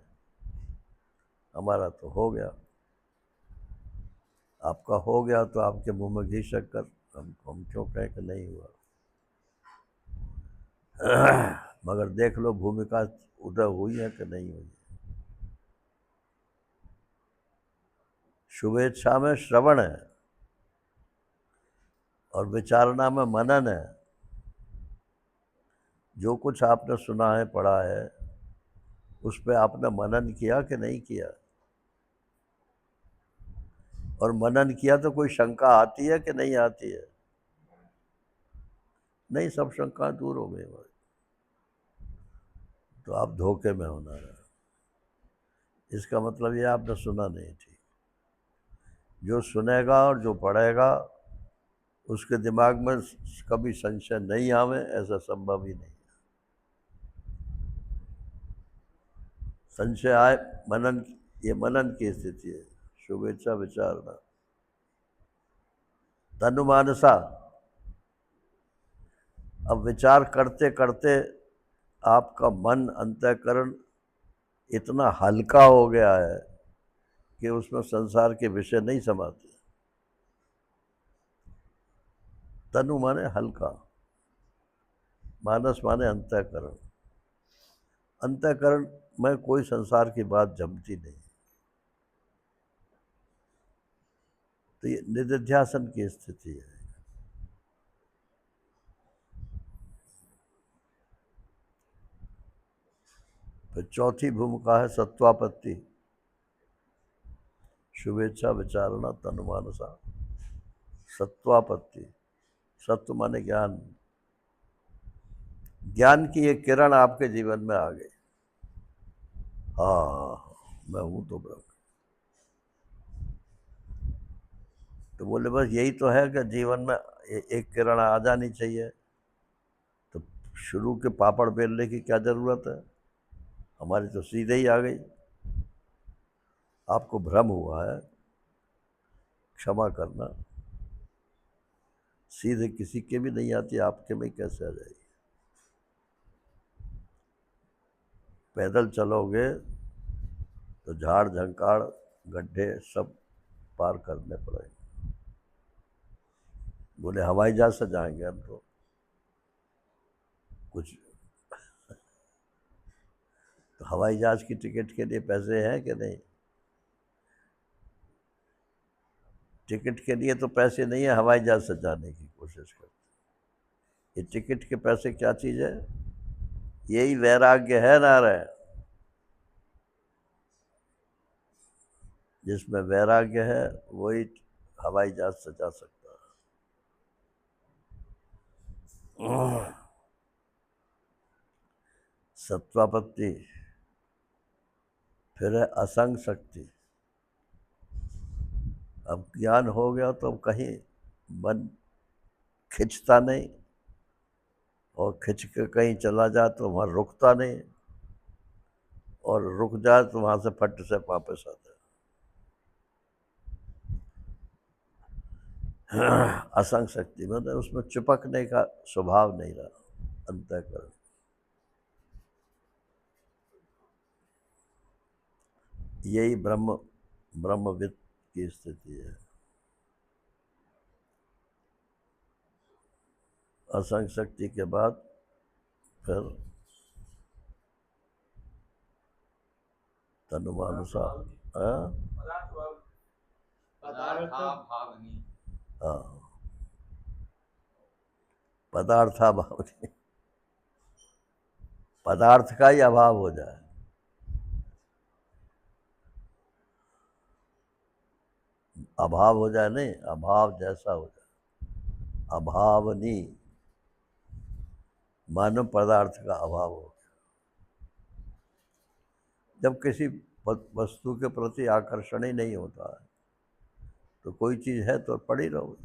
हमारा तो हो गया। आपका हो गया तो आपके मुंह में घी शक्कर, हम क्यों कहें कि नहीं हुआ। मगर देख लो भूमिका उदय हुई है कि नहीं हुई। शुभेच्छा में श्रवण है और विचारणा में मनन है। जो कुछ आपने सुना है, पढ़ा है, उस पर आपने मनन किया कि नहीं किया। और मनन किया तो कोई शंका आती है कि नहीं आती है? नहीं, सब शंका दूर हो गई। तो आप धोखे में होना है। इसका मतलब ये आपने सुना नहीं ठीक। जो सुनेगा और जो पढ़ेगा उसके दिमाग में कभी संशय नहीं आवे, ऐसा संभव ही नहीं। संशय आए, मनन, ये मनन की स्थिति है। शुभेच्छा विचारना। तनुमानसा, अब विचार करते करते आपका मन, अंतःकरण इतना हल्का हो गया है कि उसमें संसार के विषय नहीं समाते। तनु माने हल्का, मानस माने अंतःकरण। अंतःकरण में कोई संसार की बात जमती नहीं। तो ये निधिध्यासन की स्थिति है। फिर चौथी भूमिका है सत्वापत्ति। शुभेच्छा विचारणा तनुमानसा। सत्वापत्ति, सत्व माने ज्ञान। ज्ञान की एक किरण आपके जीवन में आ गई। हाँ, मैं हूं तो ब्रह्म। तो बोले बस यही तो है कि जीवन में एक किरण आ जानी चाहिए। तो शुरू के पापड़ बेलने की क्या जरूरत है? हमारी तो सीधे ही आ गई। आपको भ्रम हुआ है, क्षमा करना। सीधे किसी के भी नहीं आती, आपके में कैसे आ जाएगी? पैदल चलोगे तो झाड़ झंकाड़, गड्ढे सब पार करने पड़ेंगे। बोले हवाई जहाज से जाएंगे हम तो। कुछ तो हवाई जहाज की टिकट के लिए पैसे हैं कि नहीं? टिकट के लिए तो पैसे नहीं है, हवाई जहाज से जाने की कोशिश करते। ये टिकट के पैसे क्या चीज़ है? यही वैराग्य है नारायण। जिसमें वैराग्य है वही हवाई जहाज सजा सकता है। सत्वापत्ति, फिर है असंग शक्ति। अब ज्ञान हो गया तो अब कहीं मन खिंचता नहीं, और खिंच के कहीं चला जाए तो वहाँ रुकता नहीं, और रुक जाए तो वहाँ से फट से वापस आता है। असंग शक्ति मतलब उसमें चिपकने का स्वभाव नहीं रहा अंतःकरण। यही ब्रह्मविद की स्थिति है। असंग शक्ति के बाद फिर तनुमानुसार, हाँ, पदार्थाभाव नहीं, पदार्थ का ही अभाव हो जाए। अभाव हो जाए नहीं, अभाव जैसा हो जाए, अभावनी, मानव पदार्थ का अभाव हो। जब किसी वस्तु के प्रति आकर्षण ही नहीं होता है तो कोई चीज़ है तो पड़ी रहो,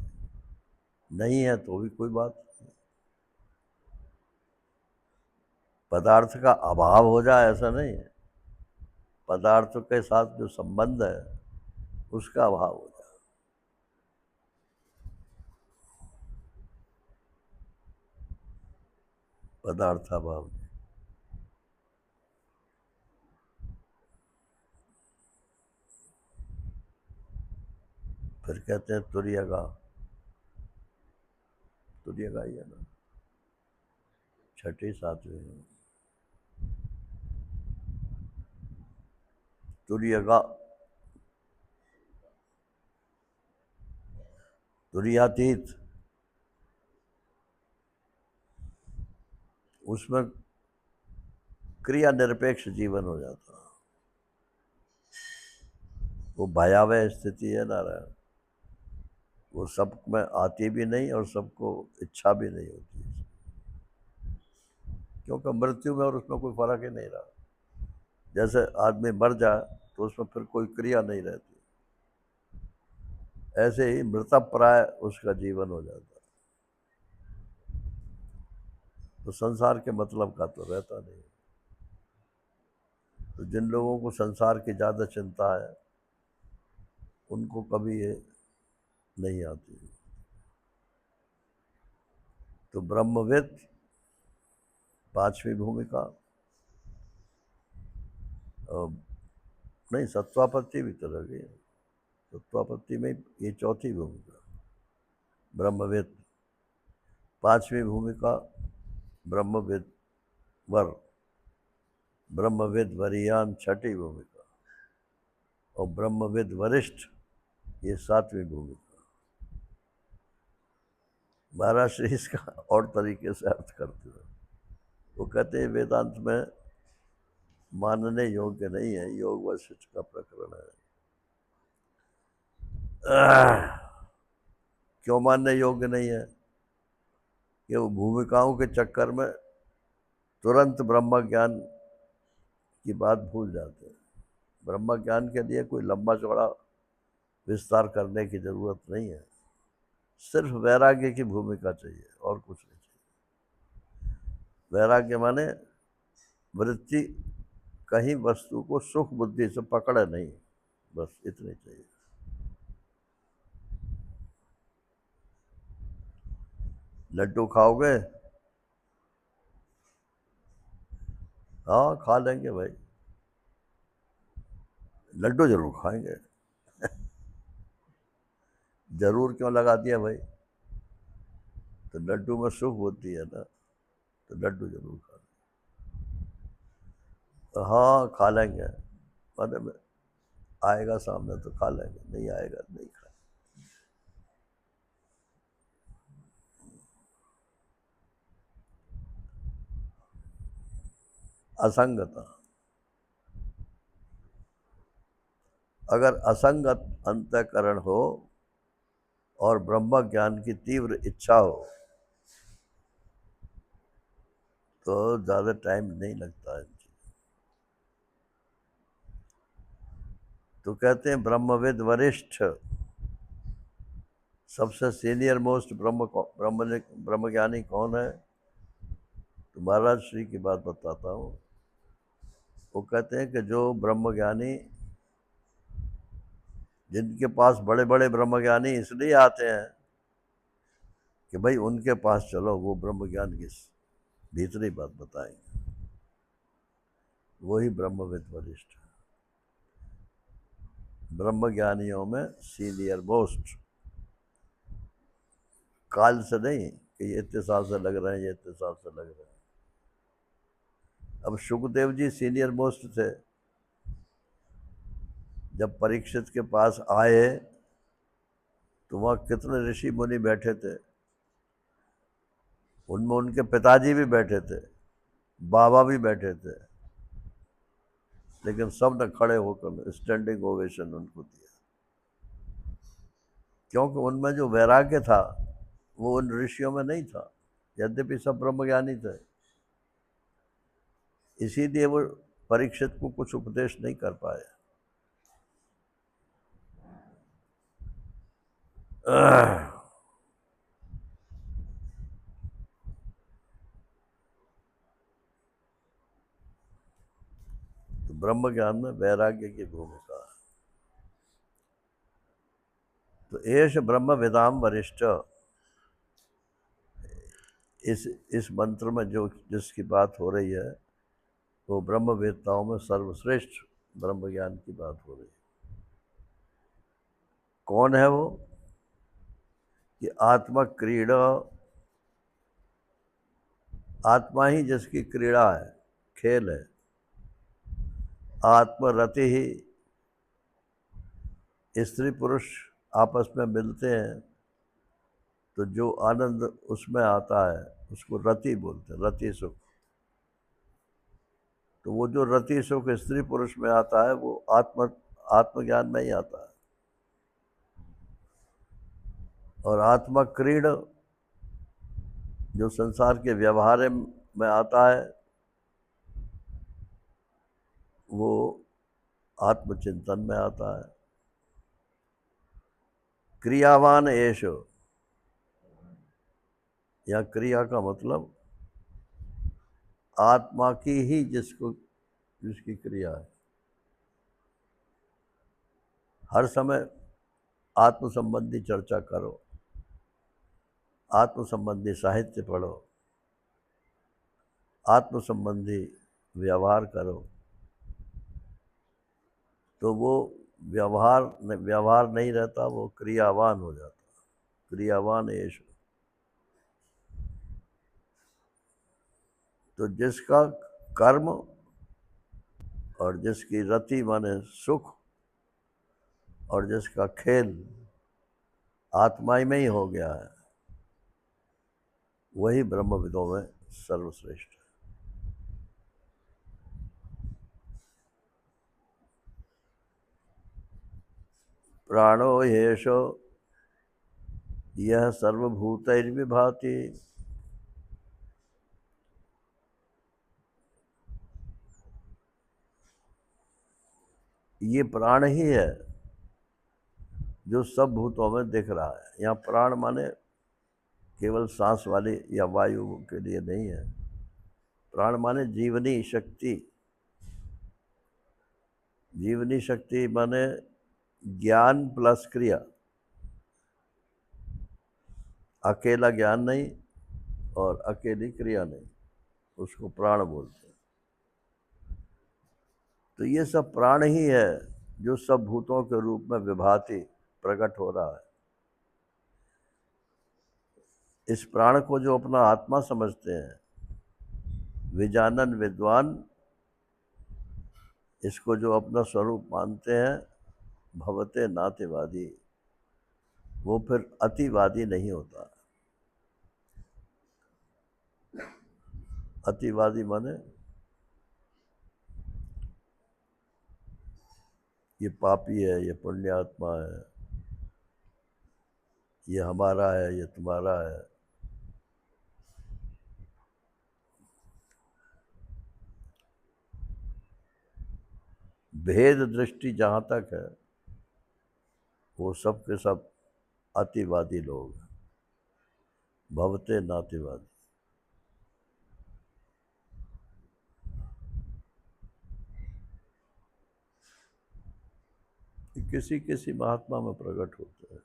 नहीं है तो भी कोई बात नहीं। पदार्थ का अभाव हो जाए ऐसा नहीं है, पदार्थ के साथ जो संबंध है उसका अभाव हो जाए। पदार्थाभाव। फिर कहते हैं तुर्यगा, तुर्यगा ही है ना, छठी सातवीं। तुर्यगा, तुर्यातीत, उसमें क्रिया निरपेक्ष जीवन हो जाता है। वो भयावह स्थिति है नारायण, वो सब में आती भी नहीं और सबको इच्छा भी नहीं होती, क्योंकि मृत्यु में और उसमें कोई फर्क ही नहीं रहा। जैसे आदमी मर जाए तो उसमें फिर कोई क्रिया नहीं रहती, ऐसे ही मृतप्राय उसका जीवन हो जाता है। तो संसार के मतलब का तो रहता नहीं। तो जिन लोगों को संसार की ज़्यादा चिंता है उनको कभी ये नहीं आती। तो ब्रह्मविद पांचवी भूमिका, नहीं सत्वापत्ति भी तो लगी, सत्वापत्ति में ये चौथी भूमिका ब्रह्मविद। पांचवी भूमिका ब्रह्मविद वर, ब्रह्मविद वरियान छठी भूमिका, और ब्रह्मविद वरिष्ठ ये सातवीं भूमिका। महाराज श्री इसका और तरीके से अर्थ करते हैं। वो कहते हैं वेदांत में मानने योग्य नहीं है, योग वशिष्ठ का प्रकरण है। क्यों मानने योग्य नहीं है? कि वो भूमिकाओं के चक्कर में तुरंत ब्रह्म ज्ञान की बात भूल जाते हैं। ब्रह्म ज्ञान के लिए कोई लंबा चौड़ा विस्तार करने की जरूरत नहीं है, सिर्फ वैराग्य की भूमिका चाहिए और कुछ नहीं चाहिए। वैराग्य माने वृत्ति कहीं वस्तु को सुख बुद्धि से पकड़े नहीं, बस इतनी चाहिए। लड्डू खाओगे? हाँ खा लेंगे भाई, लड्डू जरूर खाएंगे। जरूर क्यों लगा दिया भाई? तो लड्डू में सुख बुद्धि है ना, तो लड्डू जरूर खा लेंगे। तो हाँ खा लेंगे, मतलब आएगा सामने तो खा लेंगे, नहीं आएगा नहीं खा। असंगता, अगर असंगत अंतःकरण हो और ब्रह्म ज्ञान की तीव्र इच्छा हो तो ज़्यादा टाइम नहीं लगता है। तो कहते हैं ब्रह्मविद वरिष्ठ, सबसे सीनियर मोस्ट ब्रह्मज्ञानी कौन है? तो महाराज श्री की बात बताता हूँ। वो कहते हैं कि जो ब्रह्मज्ञानी, जिनके पास बड़े बड़े ब्रह्मज्ञानी इसलिए आते हैं कि भाई उनके पास चलो, वो ब्रह्मज्ञान की भीतरी बात बताएंगे, वही ब्रह्मविद वरिष्ठ, ब्रह्मज्ञानियों में सीनियर मोस्ट। काल से नहीं कि ये इतने साल से लग रहे हैं, ये इतने साल से लग रहे हैं। अब सुखदेव जी सीनियर मोस्ट थे। जब परीक्षित के पास आए तो वहाँ कितने ऋषि मुनि बैठे थे, उनमें उनके पिताजी भी बैठे थे, बाबा भी बैठे थे, लेकिन सब ने खड़े होकर स्टैंडिंग ओवेशन उनको दिया, क्योंकि उनमें जो वैराग्य था वो उन ऋषियों में नहीं था, यद्यपि सब ब्रह्मज्ञानी थे। इसीलिए वो परीक्षित को कुछ उपदेश नहीं कर पाए। तो ब्रह्म ज्ञान में वैराग्य की भूमिका है। तो एष ब्रह्म विदाम वरिष्ठ, इस मंत्र में जो जिसकी बात हो रही है वो ब्रह्मवेत्ताओं में सर्वश्रेष्ठ ब्रह्म ज्ञान की बात हो रही है। कौन है वो? कि आत्मा क्रीड़ा, आत्मा ही जिसकी क्रीड़ा है, खेल है। आत्मरति ही, स्त्री पुरुष आपस में मिलते हैं तो जो आनंद उसमें आता है उसको रति बोलते हैं, रति सुख। तो वो जो रति सुख स्त्री पुरुष में आता है वो आत्मज्ञान में ही आता है। और आत्मा क्रीड़ जो संसार के व्यवहार में आता है वो आत्मचिंतन में आता है। क्रियावान एष, या क्रिया का मतलब आत्मा की ही जिसकी क्रिया है। हर समय आत्म संबंधी चर्चा करो, आत्म संबंधी साहित्य पढ़ो, आत्म संबंधी व्यवहार करो, तो वो व्यवहार नहीं रहता, वो क्रियावान हो जाता। क्रियावान एष, तो जिसका कर्म और जिसकी रति माने सुख और जिसका खेल आत्मा में ही हो गया है, वही ब्रह्मविदों में सर्वश्रेष्ठ है। प्राणो ह्येषो यह सर्वभूतैर्विभाति, ये प्राण ही है जो सब भूतों में दिख रहा है। यहाँ प्राण माने केवल सांस वाली या वायु के लिए नहीं है। प्राण माने जीवनी शक्ति। जीवनी शक्ति माने ज्ञान प्लस क्रिया, अकेला ज्ञान नहीं और अकेली क्रिया नहीं, उसको प्राण बोलते हैं। तो ये सब प्राण ही है जो सब भूतों के रूप में विभाति प्रकट हो रहा है। इस प्राण को जो अपना आत्मा समझते हैं, विजानन विद्वान, इसको जो अपना स्वरूप मानते हैं, भवते नातिवादी, वो फिर अतिवादी नहीं होता। अतिवादी माने ये पापी है, ये पुण्यात्मा है, ये हमारा है, ये तुम्हारा है। भेद दृष्टि जहाँ तक है वो सब के सब अतिवादी लोग हैं, भवते नातिवादी। किसी किसी महात्मा में प्रकट होते हैं।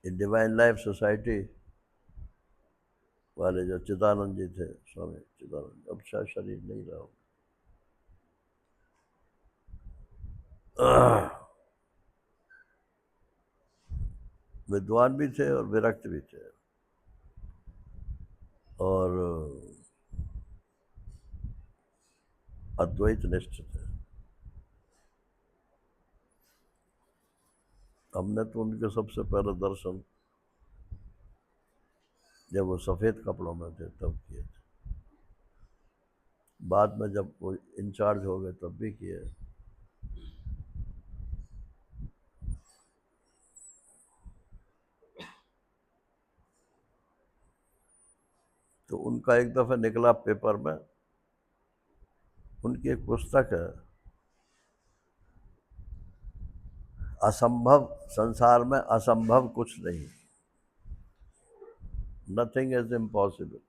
ये डिवाइन लाइफ सोसाइटी वाले जो चिदानंद जी थे, स्वामी चिदानंद, अब शायद शरीर नहीं रहा हो। विद्वान भी थे और विरक्त भी थे, और अद्वैत निष्ठ थे। हमने तो उनके सबसे पहले दर्शन जब वो सफ़ेद कपड़ों में थे तब किए थे, बाद में जब वो इंचार्ज हो गए तब भी किए। तो उनका एक दफ़ा निकला पेपर में, उनकी एक पुस्तक है, असंभव, संसार में असंभव कुछ नहीं, नथिंग इज इम्पॉसिबल।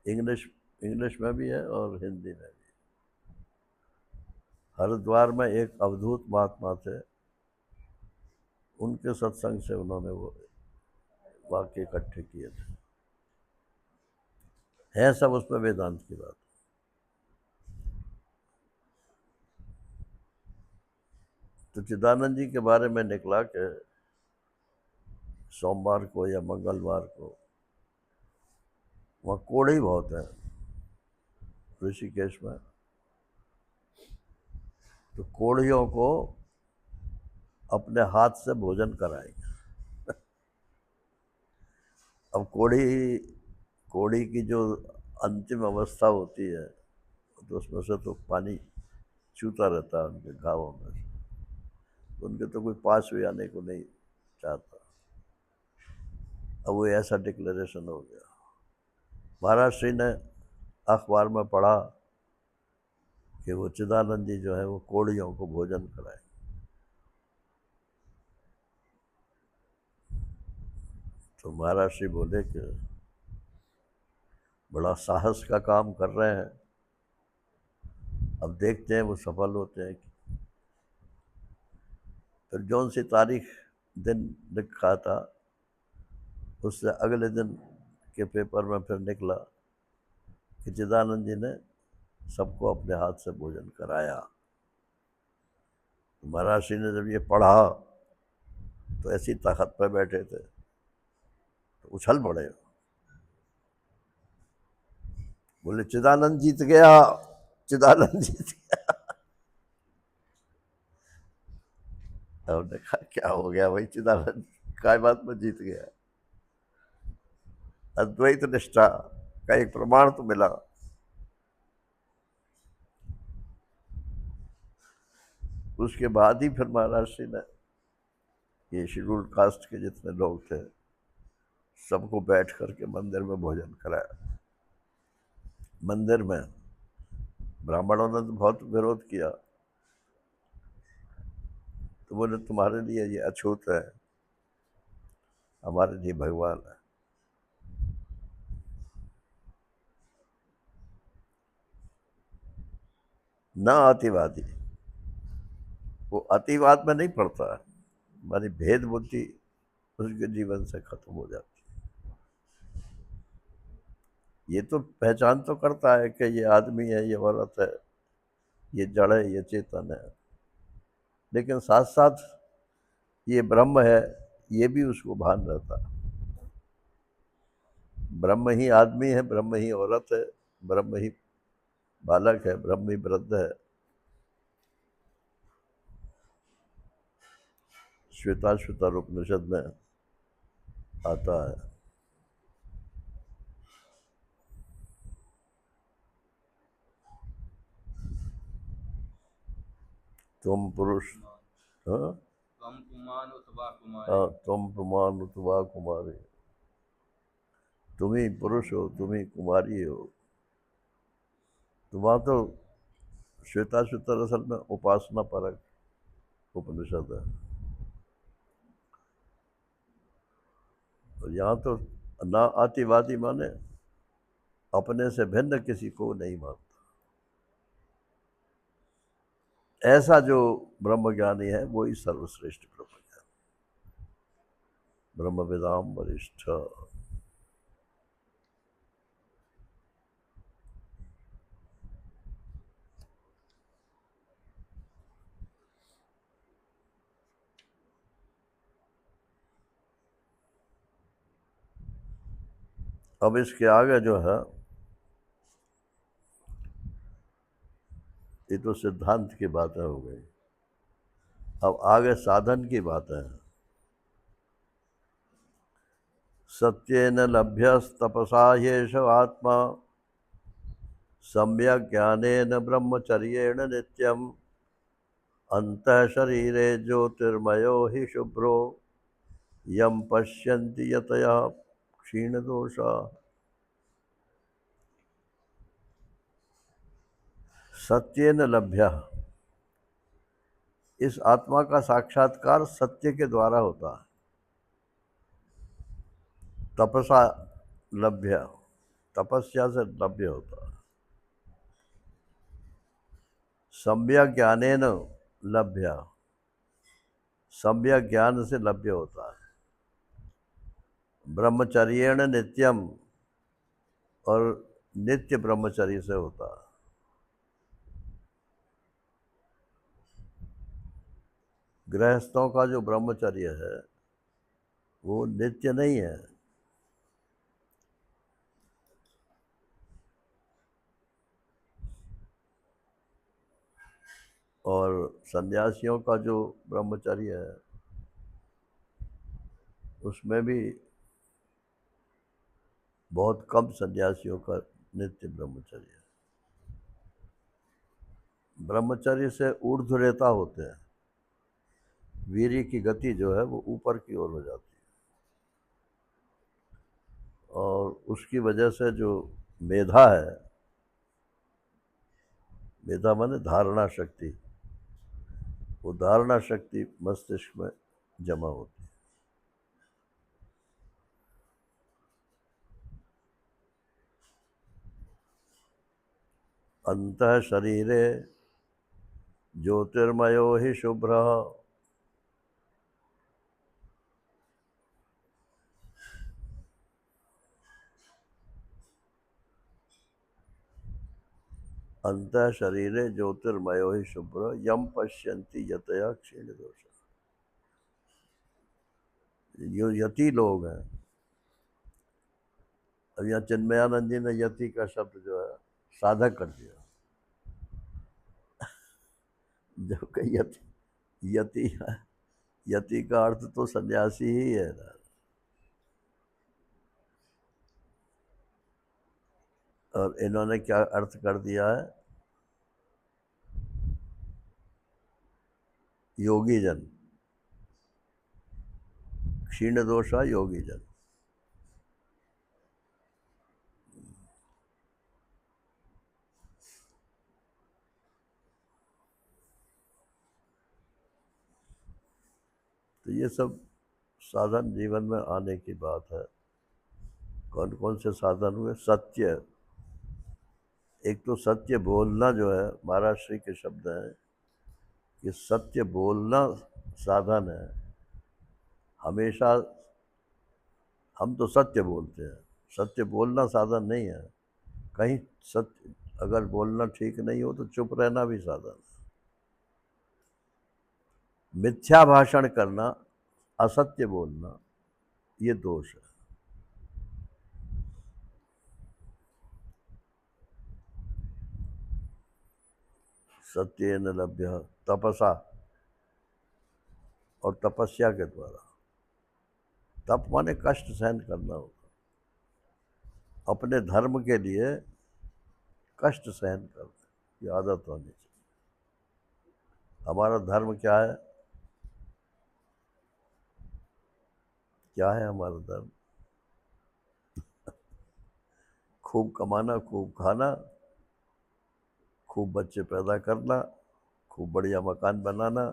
इंग्लिश में भी है और हिंदी में भी। हरिद्वार में एक अवधूत महात्मा थे, उनके सत्संग से उन्होंने वो वाक्य इकट्ठे किए थे। है सब उसमें वेदांत की बात। तो चिदानंद जी के बारे में निकला कि सोमवार को या मंगलवार को वहाँ कोढ़ी बहुत है ऋषिकेश में, तो कोढ़ियों को अपने हाथ से भोजन कराएंगे। अब कोढ़ी की जो अंतिम अवस्था होती है तो उसमें से तो पानी चूता रहता है उनके घावों में, तो उनके तो कोई पास भी आने को नहीं चाहता। अब वो ऐसा डिक्लेरेशन हो गया। महाराज श्री ने अखबार में पढ़ा कि वो चिदानंद जी जो है वो कोढ़ियों को भोजन कराए। तो महाराज श्री बोले कि बड़ा साहस का काम कर रहे हैं, अब देखते हैं वो सफल होते हैं। फिर जौन सी तारीख दिन लिखा था उससे अगले दिन के पेपर में फिर निकला कि चिदानंद जी ने सबको अपने हाथ से भोजन कराया। महाराज श्री ने जब ये पढ़ा तो ऐसी ताकत पर बैठे थे तो उछल पड़े, बोले चिदानंद जीत गया, चिदानंद जीत गया। हमने कहा क्या हो गया भाई, चिदानंद काय बात में जीत गया? अद्वैत निष्ठा का एक प्रमाण तो मिला। उसके बाद ही फिर महाराज श्री ने ये शेड्यूल्ड कास्ट के जितने लोग थे सबको बैठ करके मंदिर में भोजन कराया। मंदिर में ब्राह्मणों ने तो बहुत विरोध किया, तो बोले तुम्हारे लिए ये अछूत है, हमारे लिए भगवान है। ना अतिवादी, वो अतिवाद में नहीं पड़ता है, हमारी भेद बुद्धि उसके जीवन से खत्म हो जाती। ये तो पहचान तो करता है कि ये आदमी है, ये औरत है, ये जड़ है, ये चेतन है, लेकिन साथ साथ ये ब्रह्म है, ये भी उसको भान रहता है। ब्रह्म ही आदमी है, ब्रह्म ही औरत है, ब्रह्म ही बालक है, ब्रह्म ही वृद्ध है, श्वेताश्वतर उपनिषद में आता है। तुम पुरुष, हाँ, त्वं पुमान् उत वा कुमारी। हाँ, तुम पुमान उतवा कुमारी, तुम ही पुरुष हो, तुम ही कुमारी हो। तो वहाँ तो श्वेताश्वतर असल में उपासना परक उपनिषद है, और यहाँ तो ना अतिवादी माने अपने से भिन्न किसी को नहीं मानता। ऐसा जो ब्रह्मज्ञानी है वो ही सर्वश्रेष्ठ ब्रह्मज्ञानी, ब्रह्मविदाम वरिष्ठ। अब इसके आगे जो है, ये तो सिद्धांत की बातें हो गई। अब आगे साधन की बातें हैं। सत्येन लभ्यस्तपसा ह्येष आत्मा सम्यक् ज्ञानेन ब्रह्मचर्येण नित्यम् अंतः शरीरे ज्योतिर्मयो हि शुभ्रो यम पश्यन्ति यतया क्षीणदोषा। सत्येन लभ्य, इस आत्मा का साक्षात्कार सत्य के द्वारा होता है। तपसा लभ्य, तपस्या से लभ्य होता है। सम्यक ज्ञानेन लभ्य, सम्यक ज्ञान से लभ्य होता है। ब्रह्मचर्येण नित्यम, और नित्य ब्रह्मचर्य से होता है। गृहस्थों का जो ब्रह्मचर्य है वो नित्य नहीं है, और सन्यासियों का जो ब्रह्मचर्य है उसमें भी बहुत कम सन्यासियों का नित्य ब्रह्मचर्य है। ब्रह्मचर्य से ऊर्ध्वरेता होते हैं, वीर्य की गति जो है वो ऊपर की ओर हो जाती है, और उसकी वजह से जो मेधा है, मेधा माने धारणा शक्ति, वो धारणा शक्ति मस्तिष्क में जमा होती है। अंतः शरीरे ज्योतिर्मयो हि शुभ्र, अंतः शरीरे ज्योतिर्मयो हि शुभ्र यम पश्यन्ति यतया क्षीण दोष। जो यति लोग हैं, अब यहाँ चिन्मयानंद जी ने यति का शब्द जो है साधक कर दिया, जो कि यति यति का अर्थ तो सन्यासी ही है ना। और इन्होंने क्या अर्थ कर दिया है, योगी जन, क्षीण दोषा योगी जन। तो ये सब साधन जीवन में आने की बात है। कौन कौन से साधन हुए? सत्य, एक तो सत्य बोलना जो है, महाराज श्री के शब्द हैं कि सत्य बोलना साधन है। हमेशा हम तो सत्य बोलते हैं, सत्य बोलना साधन नहीं है। कहीं सत्य अगर बोलना ठीक नहीं हो तो चुप रहना भी साधन है। मिथ्या भाषण करना, असत्य बोलना, ये दोष है। सत्येन लभ्य तपसा, और तपस्या के द्वारा। तप माने कष्ट सहन करना होता, अपने धर्म के लिए कष्ट सहन करने की आदत होनी चाहिए। हमारा धर्म क्या है? क्या है हमारा धर्म? खूब कमाना, खूब खाना, खूब बच्चे पैदा करना, खूब बढ़िया मकान बनाना।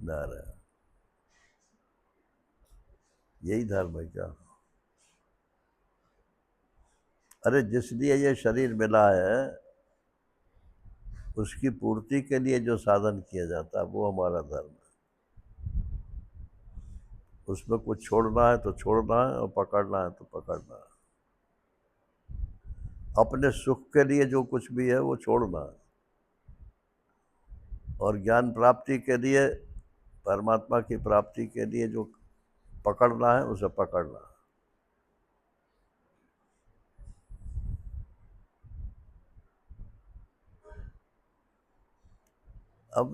नारायण, यही धर्म है क्या? अरे जिस लिए ये शरीर मिला है उसकी पूर्ति के लिए जो साधन किया जाता है वो हमारा धर्म है। उसमें कुछ छोड़ना है तो छोड़ना है और पकड़ना है तो पकड़ना है। अपने सुख के लिए जो कुछ भी है वो छोड़ना है, और ज्ञान प्राप्ति के लिए, परमात्मा की प्राप्ति के लिए जो पकड़ना है उसे पकड़ना है। अब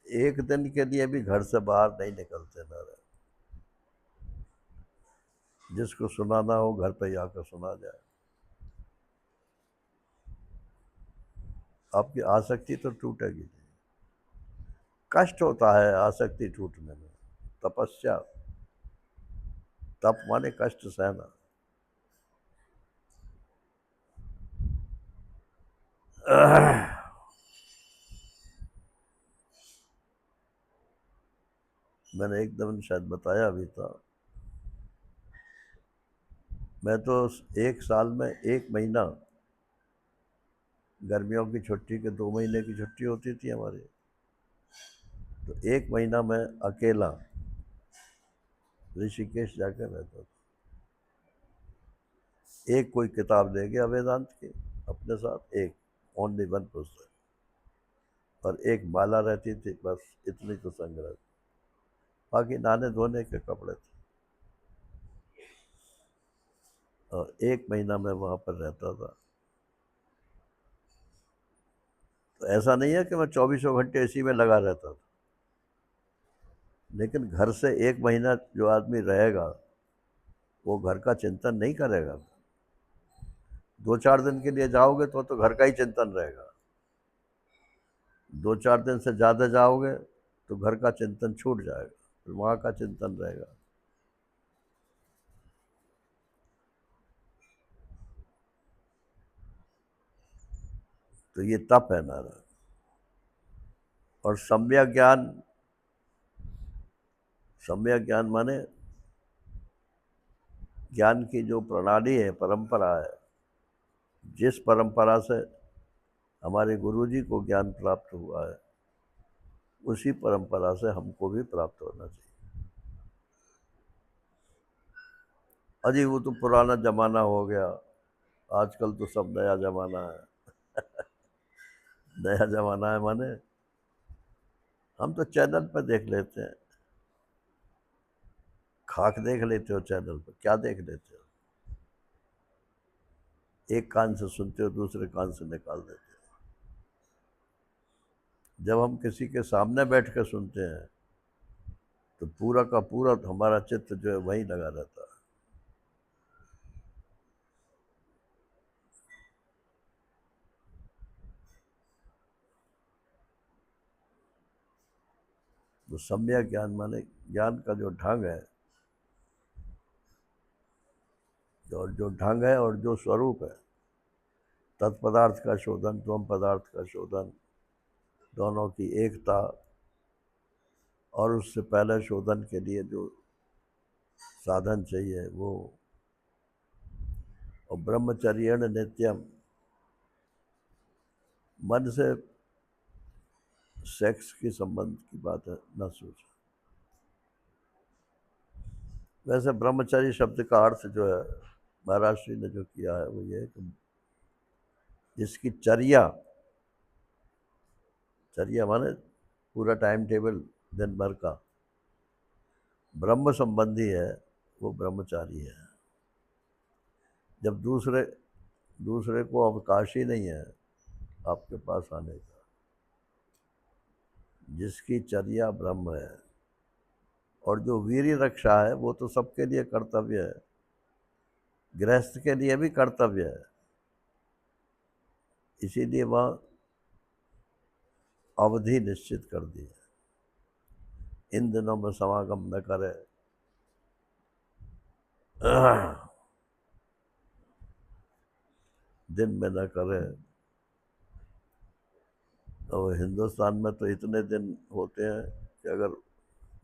एक दिन के लिए भी घर से बाहर नहीं निकलते ना रहे। जिसको सुनाना हो घर पे ही आकर सुना जाए। आपकी आसक्ति तो टूटेगी नहीं। कष्ट होता है आसक्ति टूटने में। तपस्या, तप माने कष्ट सहना। मैंने एकदम शायद बताया भी था, मैं तो एक साल में 1 महीना, गर्मियों की छुट्टी के 2 महीने की छुट्टी होती थी हमारी, तो 1 महीना मैं अकेला ऋषिकेश जाकर रहता था। एक कोई किताब ले गया वेदांत की अपने साथ, एक ओनली वन पुस्तक, और एक माला रहती थी, बस इतनी तो संग्रह। बाकी नहाने धोने के कपड़े थे। और 1 महीना मैं वहाँ पर रहता था। तो ऐसा नहीं है कि मैं 24 घंटे इसी में लगा रहता था, लेकिन घर से 1 महीना जो आदमी रहेगा वो घर का चिंतन नहीं करेगा। 2-4 दिन के लिए जाओगे तो घर का ही चिंतन रहेगा। 2-4 दिन से ज़्यादा जाओगे तो घर का चिंतन छूट जाएगा, फिर वहाँ का चिंतन रहेगा। तो ये तप है नारायण। और सम्यक ज्ञान, सम्यक ज्ञान माने ज्ञान की जो प्रणाली है, परंपरा है, जिस परंपरा से हमारे गुरुजी को ज्ञान प्राप्त हुआ है उसी परंपरा से हमको भी प्राप्त होना चाहिए। अजी वो तो पुराना जमाना हो गया, आजकल तो सब नया जमाना है। नया जमाना है माने हम तो चैनल पर देख लेते हैं। खाक देख लेते हो चैनल पर, क्या देख लेते हो? एक कान से सुनते हो, दूसरे कान से निकाल देते हो। जब हम किसी के सामने बैठ कर सुनते हैं तो पूरा का पूरा हमारा चित्त जो है वहीं लगा रहता है। तो सम्यक ज्ञान माने ज्ञान का जो ढंग है, और जो ढंग है और जो स्वरूप है, तत्पदार्थ का शोधन, त्वम पदार्थ का शोधन, दोनों की एकता, और उससे पहले शोधन के लिए जो साधन चाहिए वो, और ब्रह्मचर्य नित्यम, मन से सेक्स की संबंध की बात है न सोचो। वैसे ब्रह्मचर्य शब्द का अर्थ जो है महाराज श्री ने जो किया है वो ये है कि जिसकी चर्या, चर्या माने पूरा टाइम टेबल दिन भर का ब्रह्म संबंधी है, वो ब्रह्मचारी है। जब दूसरे दूसरे को अवकाश ही नहीं है आपके पास आने का, जिसकी चर्या ब्रह्म है। और जो वीर्य रक्षा है वो तो सबके लिए कर्तव्य है, गृहस्थ के लिए भी कर्तव्य है। इसीलिए वह अवधि निश्चित कर दी है, इन दिनों में समागम न करे। दिन में न करे। और हिंदुस्तान में तो इतने दिन होते हैं कि अगर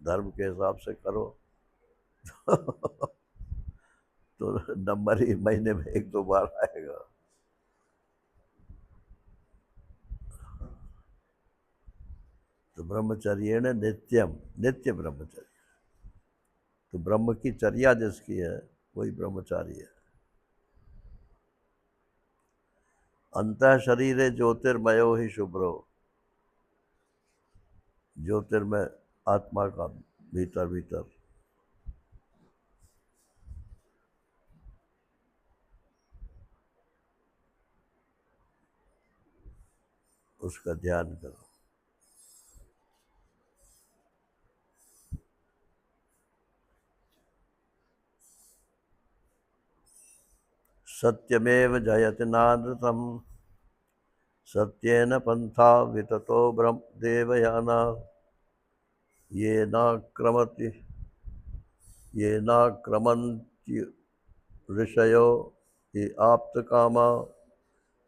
धर्म के हिसाब से करो तो नंबर ही महीने में 1-2 बार आएगा। तो ब्रह्मचर्य ने नित्यम, नित्य ब्रह्मचर्य। तो ब्रह्म की चर्या जिसकी है वही ब्रह्मचारी है। अंतः शरीरे ज्योतिर्मयो ही शुभ्रो। ज्योतिर्मय आत्मा का भीतर भीतर। उसका ध्यान करो। सत्यमेव जयति नानृतम सत्येन पंथा विततो ब्रह्म देवयाना ये नाक्रमति ये नाक्रमन्ति ऋषयो ये आप्त कामा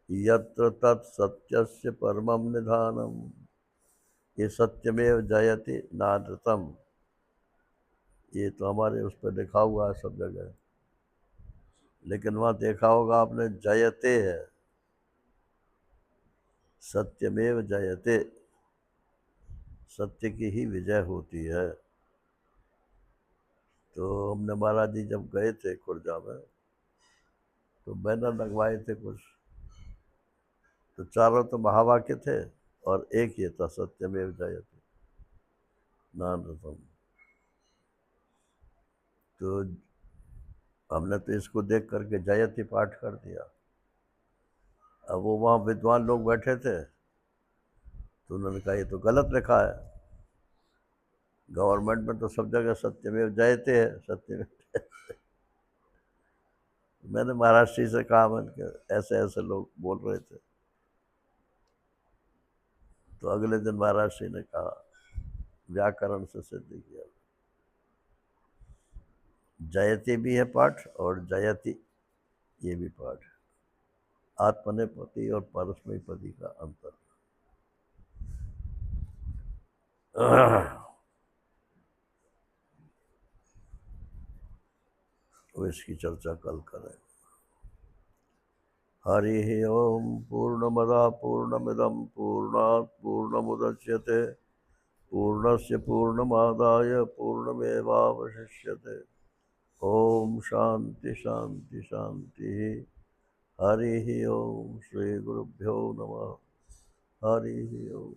यत्र तत् सत्यस्य परमं निधानम। ये सत्यमेव जयति नानृतम, ये तो हमारे उस पर लिखा हुआ है सब जगह, लेकिन वहाँ देखा होगा आपने जयते है। सत्यमेव जयते, सत्य की ही विजय होती है। तो हमने महाराज जी जब गए थे खुर्जा में तो बैनर लगवाए थे कुछ, तो चारों तो महावाक्य थे और एक ये था सत्यमेव जयते नानृतम। तो हमने तो इसको देख करके जयति पाठ कर दिया। अब वो वहाँ विद्वान लोग बैठे थे तो उन्होंने कहा ये तो गलत लिखा है, गवर्नमेंट में तो सब जगह सत्यमेव जयते है, सत्यमेव जयते। मैंने महाराज जी से कहा, मैंने ऐसे ऐसे लोग बोल रहे थे। तो अगले दिन महाराज जी ने कहा, व्याकरण से सिद्ध किया, जयति भी है पाठ और जयति ये भी पाठ। आत्मनेपति और परस्मैपति का अंतर। वो इसकी चर्चा कल करें। हरि ओम पूर्णमदा पूर्णमिदं पूर्णात् पूर्णमुदच्यते पूर्णस्य पूर्णमादाय पूर्णमेवावशिष्यते। ओम शांति शांति शांति। हरि ओम श्री गुरुभ्यो नमः। हरि ओम।